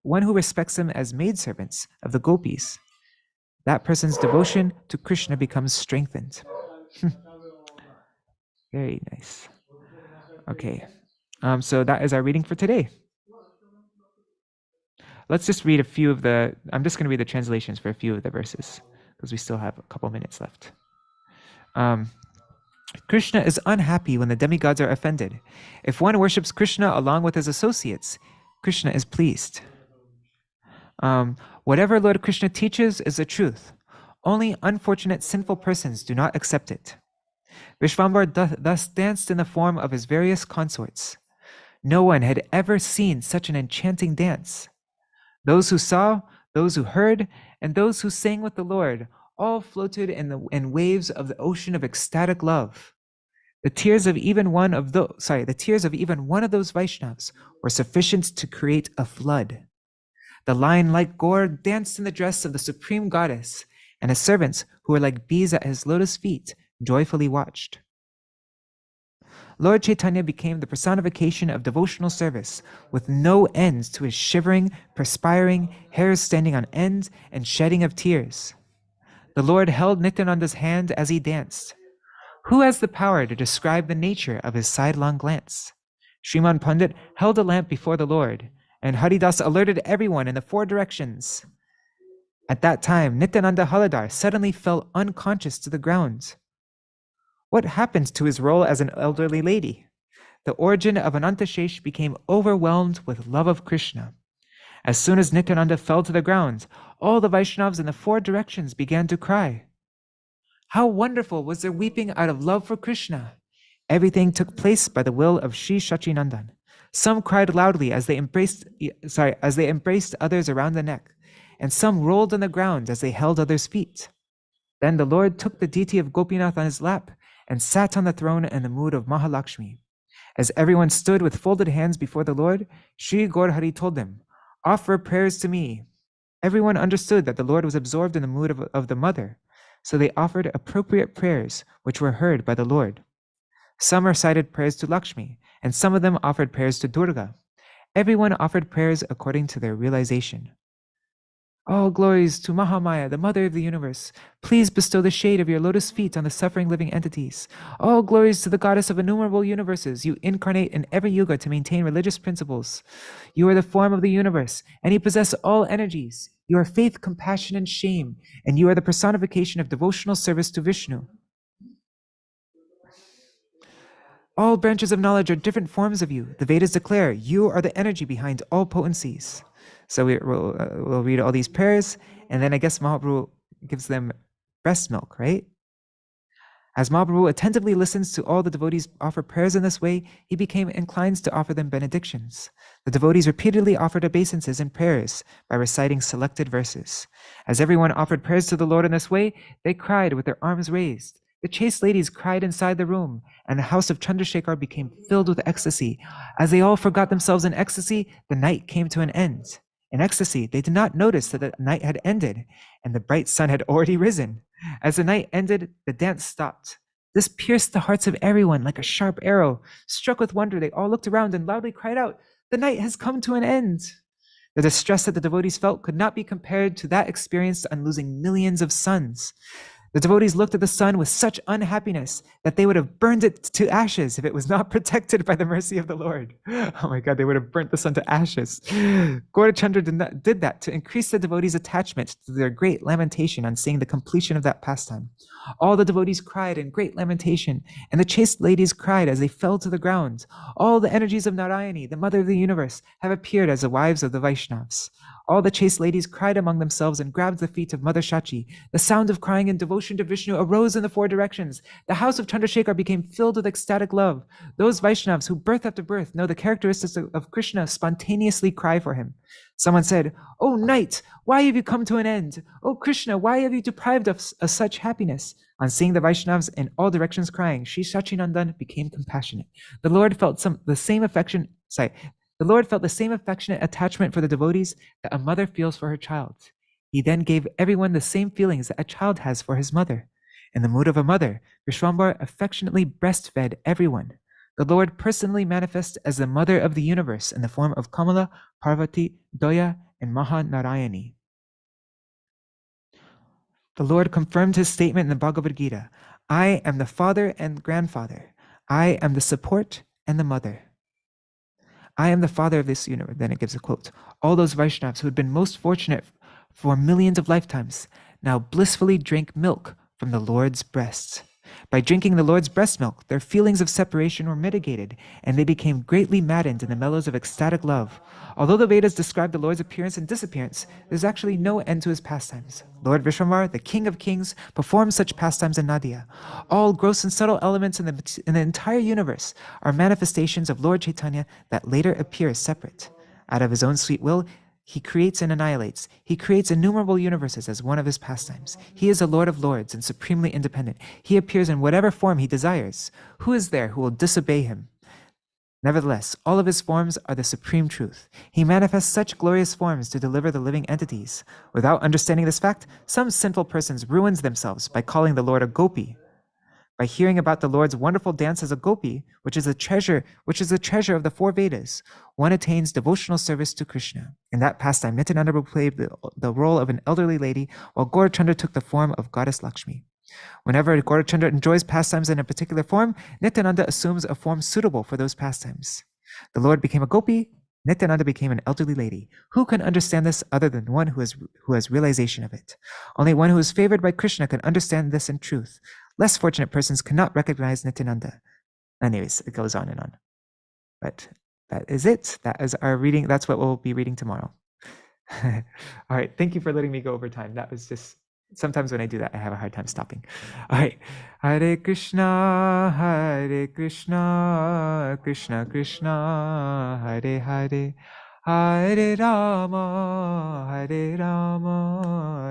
One who respects them as maidservants of the Gopis, that person's devotion to Krishna becomes strengthened. Very nice. Okay, so that is our reading for today. let's just read a few of I'm just going to read the translations for a few of the verses because we still have a couple minutes left. Krishna is unhappy when the demigods are offended. If one worships Krishna along with his associates, Krishna is pleased. Whatever Lord Krishna teaches is the truth. Only unfortunate sinful persons do not accept it. Vaiṣṇavas thus danced in the form of his various consorts. No one had ever seen such an enchanting dance. Those who saw, those who heard, and those who sang with the Lord all floated in waves of the ocean of ecstatic love. The tears of even one of those Vaishnavas were sufficient to create a flood. The lion-like Gaur danced in the dress of the supreme goddess, and his servants, who were like bees at his lotus feet, joyfully watched. Lord Chaitanya became the personification of devotional service, with no end to his shivering, perspiring, hairs standing on end, and shedding of tears. The Lord held Nityananda's hand as he danced. Who has the power to describe the nature of his sidelong glance? Sriman Pandit held a lamp before the Lord, and Haridas alerted everyone in the 4 directions. At that time, Nityananda Haladar suddenly fell unconscious to the ground. What happened to his role as an elderly lady? The origin of Anantashesh became overwhelmed with love of Krishna. As soon as Nityananda fell to the ground, all the Vaishnavas in the 4 directions began to cry. How wonderful was their weeping out of love for Krishna! Everything took place by the will of Śrī Caitanya. Some cried loudly as they embraced others around the neck, and some rolled on the ground as they held others' feet. Then the Lord took the deity of Gopinath on his lap and sat on the throne in the mood of Mahalakshmi. As everyone stood with folded hands before the Lord, Sri Gaurhari told them, "Offer prayers to me." Everyone understood that the Lord was absorbed in the mood of the mother, so they offered appropriate prayers, which were heard by the Lord. Some recited prayers to Lakshmi, and some of them offered prayers to Durga. Everyone offered prayers according to their realization. All glories to Mahamaya, the mother of the universe. Please bestow the shade of your lotus feet on the suffering living entities. All glories to the goddess of innumerable universes. You incarnate in every yuga to maintain religious principles. You are the form of the universe, and you possess all energies. You are faith, compassion, and shame, and you are the personification of devotional service to Vishnu. All branches of knowledge are different forms of you. The Vedas declare you are the energy behind all potencies. So we'll read all these prayers, and then I guess Mahāprabhu gives them breast milk, right? As Mahāprabhu attentively listens to all the devotees offer prayers in this way, he became inclined to offer them benedictions. The devotees repeatedly offered obeisances and prayers by reciting selected verses. As everyone offered prayers to the Lord in this way, they cried with their arms raised. The chaste ladies cried inside the room, and the house of Candraśekhara became filled with ecstasy. As they all forgot themselves in ecstasy, the night came to an end. In ecstasy, they did not notice that the night had ended, and the bright sun had already risen. As the night ended, the dance stopped. This pierced the hearts of everyone like a sharp arrow. Struck with wonder, they all looked around and loudly cried out, "The night has come to an end!" The distress that the devotees felt could not be compared to that experienced on losing millions of suns. The devotees looked at the sun with such unhappiness that they would have burned it to ashes if it was not protected by the mercy of the Lord. Oh my God, they would have burnt the sun to ashes. Gaurachandra did that to increase the devotees' attachment to their great lamentation on seeing the completion of that pastime. All the devotees cried in great lamentation, and the chaste ladies cried as they fell to the ground. All the energies of Narayani, the mother of the universe, have appeared as the wives of the Vaishnavas. All the chaste ladies cried among themselves and grabbed the feet of Mother Shachi. The sound of crying in devotion to Vishnu arose in the 4 directions. The house of Chandrasekhar became filled with ecstatic love. Those Vaishnavas who birth after birth know the characteristics of Krishna spontaneously cry for him. Someone said, "Oh night, why have you come to an end? Oh Krishna, why have you deprived us of such happiness?" On seeing the Vaishnavas in all directions crying, Śrī Caitanya became compassionate. The Lord felt the same affectionate attachment for the devotees that a mother feels for her child. He then gave everyone the same feelings that a child has for his mother. In the mood of a mother, Vishwambar affectionately breastfed everyone. The Lord personally manifests as the mother of the universe in the form of Kamala, Parvati, Doya, and Mahanarayani. The Lord confirmed his statement in the Bhagavad Gita, "I am the father and grandfather. I am the support and the mother. I am the father of this universe. Then it gives a quote. All those Vaishnavas who had been most fortunate for millions of lifetimes now blissfully drink milk from the Lord's breasts. By drinking the Lord's breast milk, their feelings of separation were mitigated, and they became greatly maddened in the mellows of ecstatic love. Although the Vedas describe the Lord's appearance and disappearance, there's actually no end to his pastimes. Lord Vishwambar, the King of Kings, performs such pastimes in Nadia. All gross and subtle elements in the entire universe are manifestations of Lord Chaitanya that later appear separate. Out of his own sweet will, he creates and annihilates. He creates innumerable universes as one of his pastimes. He is the Lord of Lords and supremely independent. He appears in whatever form he desires. Who is there who will disobey him? Nevertheless, all of his forms are the supreme truth. He manifests such glorious forms to deliver the living entities. Without understanding this fact, some sinful persons ruin themselves by calling the Lord a Gopī. By hearing about the Lord's wonderful dance as a Gopī, which is the treasure of the four Vedas, one attains devotional service to Krishna. In that pastime, Nityananda played the role of an elderly lady, while Gaurachandra took the form of goddess Lakshmi. Whenever Gaurachandra enjoys pastimes in a particular form, Nityananda assumes a form suitable for those pastimes. The Lord became a Gopī, Nityananda became an elderly lady. Who can understand this other than one who has realization of it? Only one who is favored by Krishna can understand this in truth. Less fortunate persons cannot recognize Nityananda. Anyways, it goes on and on. But that is it. That is our reading. That's what we'll be reading tomorrow. All right. Thank you for letting me go over time. That was just, sometimes when I do that, I have a hard time stopping. All right. Hare Krishna, Krishna Krishna, Hare Hare, Hare Rama,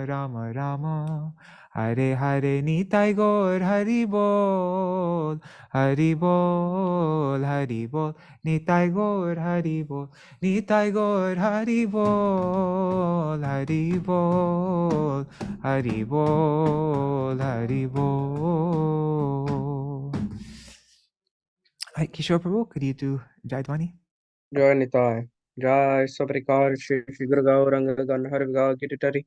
Rama Rama, Hare Hare. Nitai Gaur Hari Bol, Hari Bol, Hari Bol. Nitai Gaur Hari Bol, Nitai Gaur Hari Bol, Hari Bol, Hari Bol, Hari Bol. All right, Kishore Prabhu, could you do Jaidwani? Jai Nitai, Jai Sabrikar, Shri Guru Gauranga Ganhar Viga Giritari,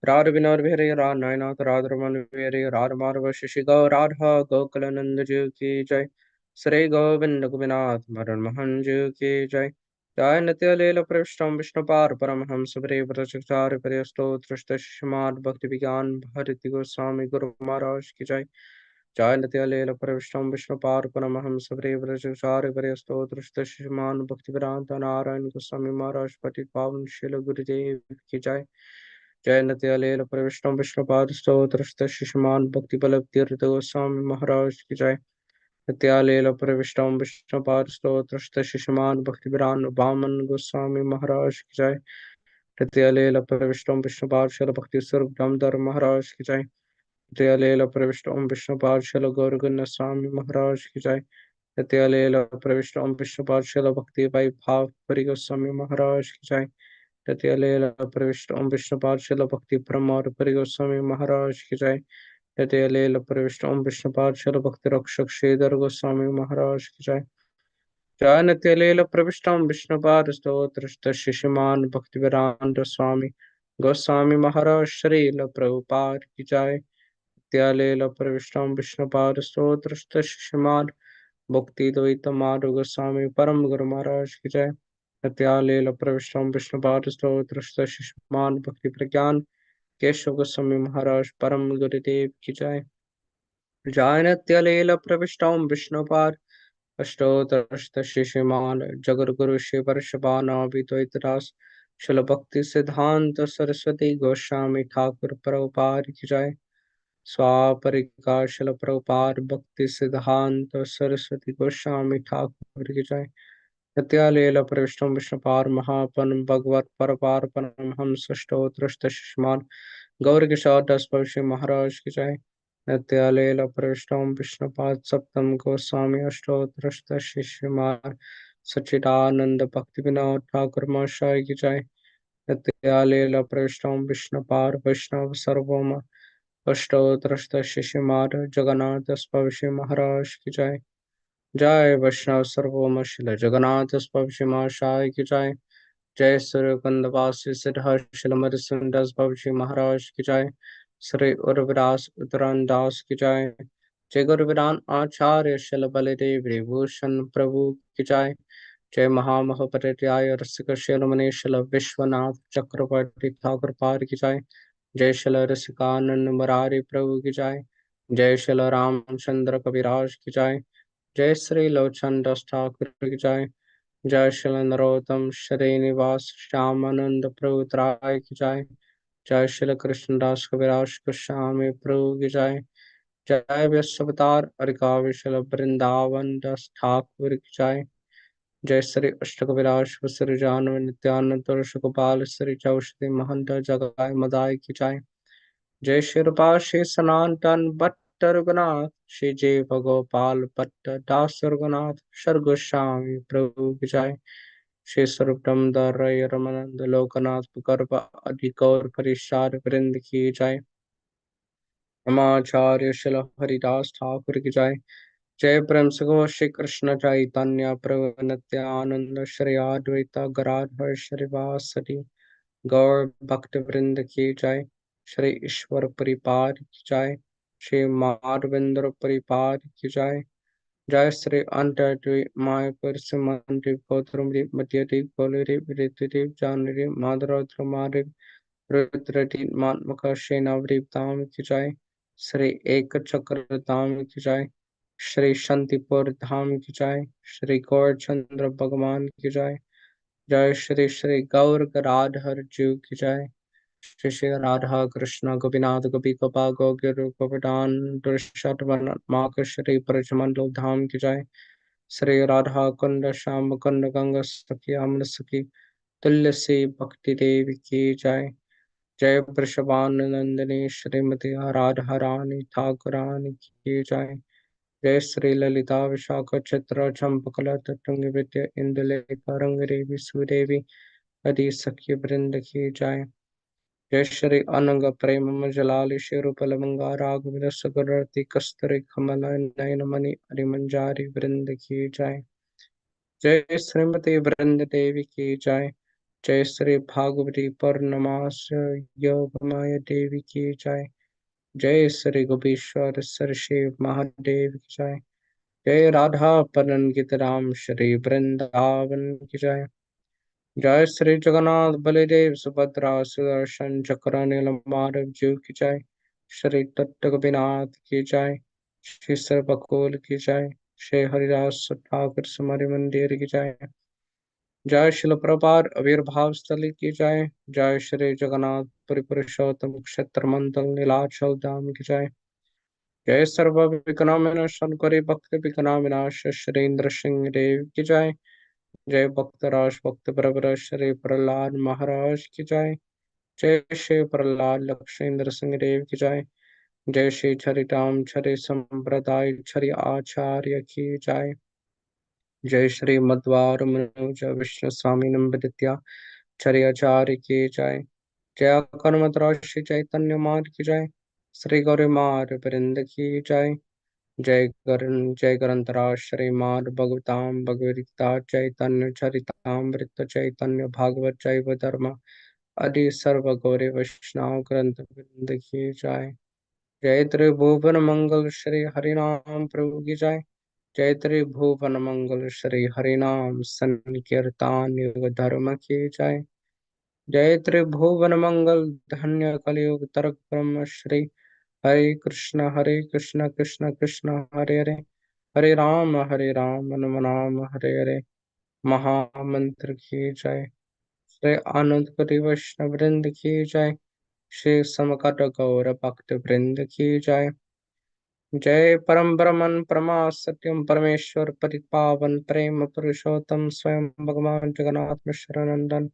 Radha Vinod Vihari, Radha Nainath, Radha Raman Vihari, Radha Marva Shishiga, Radha Gokulananda Ji Ki Jai, Sri Govinda Gopinath, Madan Mohan Ji Ki Jai, Jai Nitya Leela Prashtam Vishnupar Paramaham Sabri Prachakshari Paryasto Trishta Shimad Bhakti Vigyan Bharati Goswami Guru Maharaj Ki Jai, Jai Nitya Leela Prashtam Vishnupar Paramaham Sabri Prachakshari Paryasto Trishta Shimad Bhakti Vedanta Narayan Goswami Maharaj Patit Pavan Shila Gurudev Ki Jai, Jai Nitya Leela Pravishtam Vishnupad Stotra Shishman Bhakti Balab Tirtha Goswami Maharaj Ki Jai, Nitya Leela Pravishtam Vishnupad Stotra Shishman Bhakti Viran Vaman Goswami Maharaj Ki Jai, Nitya Leela Pravishtam Vishnupad Shala Bhakti Surab Damdar Maharaj Ki Jai, Nitya Leela Pravishtam Vishnupad Shala Gauragana Swami Maharaj Ki Jai, Nitya Leela Pravishtam Vishnupad Shala Bhakti Vai Bhav Pari Goswami Maharaj Ki Jai, Nitya Leela Pravishtam Vishnupad Shala Bhakti Pramar Pari Goswami Maharaj Ki Jai, Nitya Leela Pravishtam Vishnupad Shala Bhakti Rakshak Sridhar Goswami Maharaj Ki Jai, Jai Nitya Leela Pravishtam Vishnupad Stotra Shishiman Bhakti Vedanta Swami Goswami Maharaj Srila Prabhupada Ki Jai, Nitya Leela Pravishtam Vishnupad Stotra Shishiman Bhakti Dvaita Madhu Goswami Param Guru Maharaj Ki Jai, Nitya Leela Pravishtam Vishnupad Stotra Shishiman Bhakti Pragyan Keshav Goswami Maharaj Param Gurudev Ki Jai, Jai Nitya Leela Pravishtam Vishnupad Stotra Shishiman Jagar Guru Shivar Shabana Vidvaitras Shala Bhakti Siddhanta Saraswati Goswami Thakur Prabhupada Ki Jai, Swaparika Shala Prabhupada Bhakti Siddhanta Saraswati Goswami Thakur Ki Jai, Nitya Leela Pravishtam Vishnupar Mahapan Bhagavat Parapar Paramhams Stotra Shishman Gaur Kishore Das Pavshi Maharaj Ki Jai, Nitya Leela Pravishtam Vishnupad Saptam Goswami Ashtotra Shishman Sachidananda Bhakti Vinod Thakur Mahashaya Ki Jai, Nitya Leela Pravishtam Vishnupar Vaiṣṇavas Sarvama Ashtotra Shishman Jagannath Das Pavshi Maharaj Ki Jai, Jai Vaishnav Sarvoma Shila Jagannath Pavshi Mahashaya Ki Jai, Jai Surya Kandavasi Siddhar Shila Madhusun Das Pavshi Maharaj Ki Jai, Sri Urvidas Uttaran Das Ki Jai, Jai Guru Vidan Acharya Shila Baladev Bhushan Prabhu Ki Jai, जय महामहोपाध्याय रसिक शिरोमणि शिल विश्वनाथ चक्रवर्ती ठाकुर पार की जय। जय शिल रसिकानंद मुरारी प्रभु की जय। जय शिल रामचंद्र कविराज की जय। जय श्री लोचन दास ठाकुर की जय। जय शिल नरोत्तम श्रीनिवास श्यामानंद प्रभु त्राय की जय। जय शिल कृष्णदास कविराज गोस्वामी प्रभु की जय। जय विश्वतार अरिकाविशल वृंदावन दास ठाकुर की जय। जय श्री अष्टकविराज श्री जानव नित्यानंद तुलस गोपाल श्री चौषधि महंत जगाय मदाय की जय। जय श्री रूपा श्री सनातन भट्ट रघुनाथ श्री जय भगोपाल भट्ट दास रघुनाथ सर गोस्वामी प्रभु की जय। श्री स्वरूप दामोदर रमानंद लोकनाथ पुकर्प अधिकौर परिषार वृंद की जय। रमाचार्य शिल हरिदास ठाकुर की जय। जय प्रेम से गो श्री कृष्ण चैतन्य प्रभु नित्यानंद श्री अद्वैता गदाधर श्रीवासदि गौर भक्त वृंद की जय। श्री ईश्वर परिपाद की जय। श्री माधवेंद्र परिपाद की जय। जय श्री अंतर्द्वी मायापुर सुमंति गौतम मध्य गोलदेव ऋतुदेव जानदेव माधुरोत्र माधव रुद्रदीप मात्मक श्री धाम की जय। श्री एक चक्र धाम की जय। श्री शांतिपुर धाम की जय। श्री गौरचंद्र भगवान की जय। जय श्री श्री गौर गदाधर जीव की जय। श्री श्री राधा कृष्ण गोपीनाथ गोपी गोपा गोगिर गोवर्धन दुष्टवन माक श्री ब्रजमंडल धाम की जय। श्री राधा कुंड श्याम कुंड गंगा सखी अमृत सखी तुलसी भक्ति देवी की जय। जय वृषभानुनंदिनी श्रीमती राधा रानी ठाकुरानी की जय। जय श्री ललिता विशाख चित्र चंपकला तटुंग विद्या इंदुलेखा रंगदेवी सुदेवी आदि सखी वृंद की जय। जय श्री अनंग प्रेम मजलाली शेरुपलमंगा राघव सुगरति कस्तूरी कमल नयन मणि हरिमंजारी वृंद की जय। जय श्रीमती वृंद देवी की जय। जय श्री भागवती पूर्णमास योगमाया देवी की जय। जय श्री गोपीश्वर सर शिव महादेव की जय। जय राधा पदन गीतराम श्री वृंदावन की जय। जय श्री जगन्नाथ बलदेव सुभद्रा सुदर्शन चक्र नीलमाधव जीव की जय। श्री तत्व गोपीनाथ की जय। श्री सर्वकुल की जय। श्री हरिदास ठाकुर समाधि मंदिर की जय। जय शिल प्रभात आविर्भाव स्थली की जय। जय श्री जगन्नाथ पुरी पुरुषोत्तम क्षेत्र मंडल नीलाचल धाम की जय। जय सर्व विघ्नविनाशन करी भक्त विघ्न विनाश श्रीन्द्र सिंह देव की जय। जय भक्त राज भक्त प्रवर श्री प्रहलाद महाराज की जय। जय श्री प्रहलाद लक्ष्मेंद्र सिंह देव की जय। जय श्री चरिताम छरि संप्रदाय छरि आचार्य की जय। जय श्री मध्वार मनोज विष्णु स्वामी नंबदित्या चरि आचार्य की जय। जय कर्मतराज श्री चैतन्य मार्ग की जय। श्री गौरी मार वृंद की जय। जय ग्रंथराज श्री मार भगवताम भगवद्गीता चैतन्य चरितामृत चैतन्य भागवत जैव धर्म आदि सर्व गौरी वैष्णव ग्रंथ वृंद की जय। जय त्रिभुवन मंगल श्री हरिनाम प्रभु की जय। जय त्रिभुवन मंगल श्री हरिनाम संकीर्तन युग धर्म की जय। जय त्रिभुवन मंगल धन्य कलियुग तरक ब्रह्म श्री हरे कृष्ण कृष्ण कृष्ण हरे हरे हरे राम राम राम हरे हरे महामंत्र की जय। श्री आनंद पुरी वैष्णव वृंद की जय। श्री समकट गौर भक्त वृंद की जय। जय परम ब्रह्मन परमा सत्यम परमेश्वर पावन प्रेम पुरुषोत्तम स्वयं भगवान जगन्नाथ मिश्र नंदन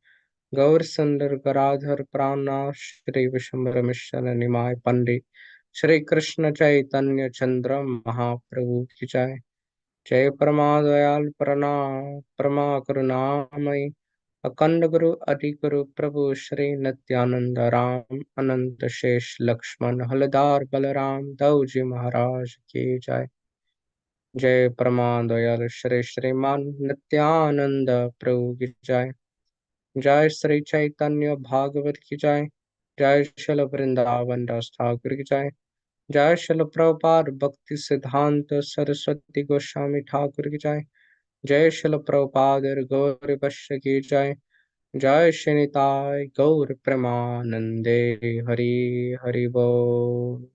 गौर सुंदर गराधर प्राणनाथ श्री विशंबर मिश्र निमाय पंडित श्री कृष्ण चैतन्य चंद्र महाप्रभु की जय। जय परमा दयाल परमा करुणामयि अखंड गुरु अति गुरु प्रभु श्री नित्यानंद राम अनंत शेष लक्ष्मण हलदार बलराम दौजी महाराज की जय। जय परमा दयाल श्री श्रीमान नित्यानंद प्रभु की जय। जय श्री चैतन्य भागवत की जय। जय शिल वृंदावन दास ठाकुर की जय। जय शिल प्रभुपाद भक्ति सिद्धांत सरस्वती गोस्वामी ठाकुर की जय। जय शिल प्रभुपाद गौर वैश्य की जय। जय श्री निताय गौर प्रेमानंदे। हरि हरि बोल।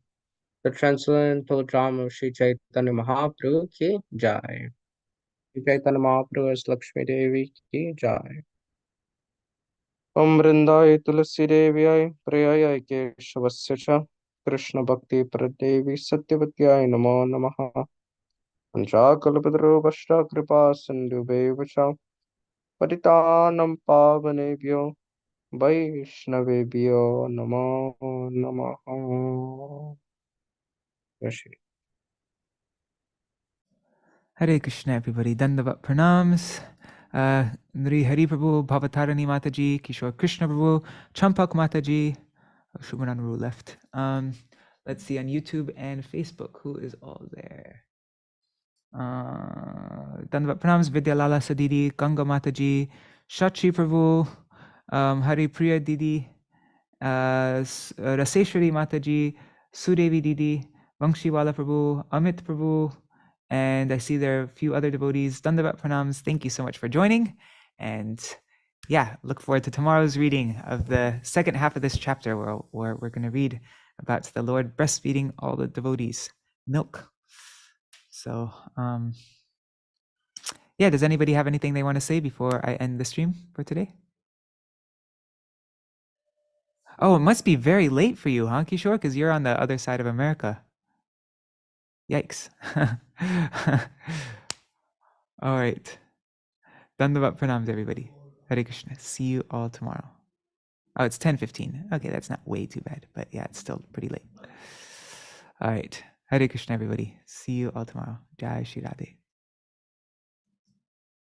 The transcendental drama of Śrī Caitanya-bhāgavata ki jai. Śrī Caitanya Mahaprabhu as Lakshmi Devi ki jai. Om Vrindaye Tulasi Deviyai Priyayai Keshavasya cha Krishna Bhakti Pradevi Satyavatyai Namo Namaha. Panchakalpadro Vashta Kripa Sindhubheva cha Patitanam Pavanebhyo Vaishnavebhyo Namo Namaha. Jai Hare Krishna, everybody. Dandavat pranams. Nri Hari Prabhu, Bhavatarani Mataji, Kishore Krishna Prabhu, Champak Mataji. Oh, Shubhananuru left. Let's see on YouTube and Facebook who is all there. Dandavat pranams. Vidyalala Sadidi, Ganga Mataji, Shachi Prabhu, Hari Priya Didi, Raseshwari Mataji, Sudevi Didi, Vangshiwala Prabhu, Amit Prabhu, and I see there are a few other devotees. Dandavat pranams. Thank you so much for joining. And yeah, look forward to tomorrow's reading of the second half of this chapter where we're going to read about the Lord breastfeeding all the devotees milk. So yeah, does anybody have anything they want to say before I end the stream for today? Oh, it must be very late for you, huh, Kishore? Because you're on the other side of America. Yikes. All right. Dandavat pranams, everybody. Hare Krishna. See you all tomorrow. Oh, it's 10:15. Okay, that's not way too bad, but yeah, it's still pretty late. All right. Hare Krishna, everybody. See you all tomorrow. Jai Shri Radhe.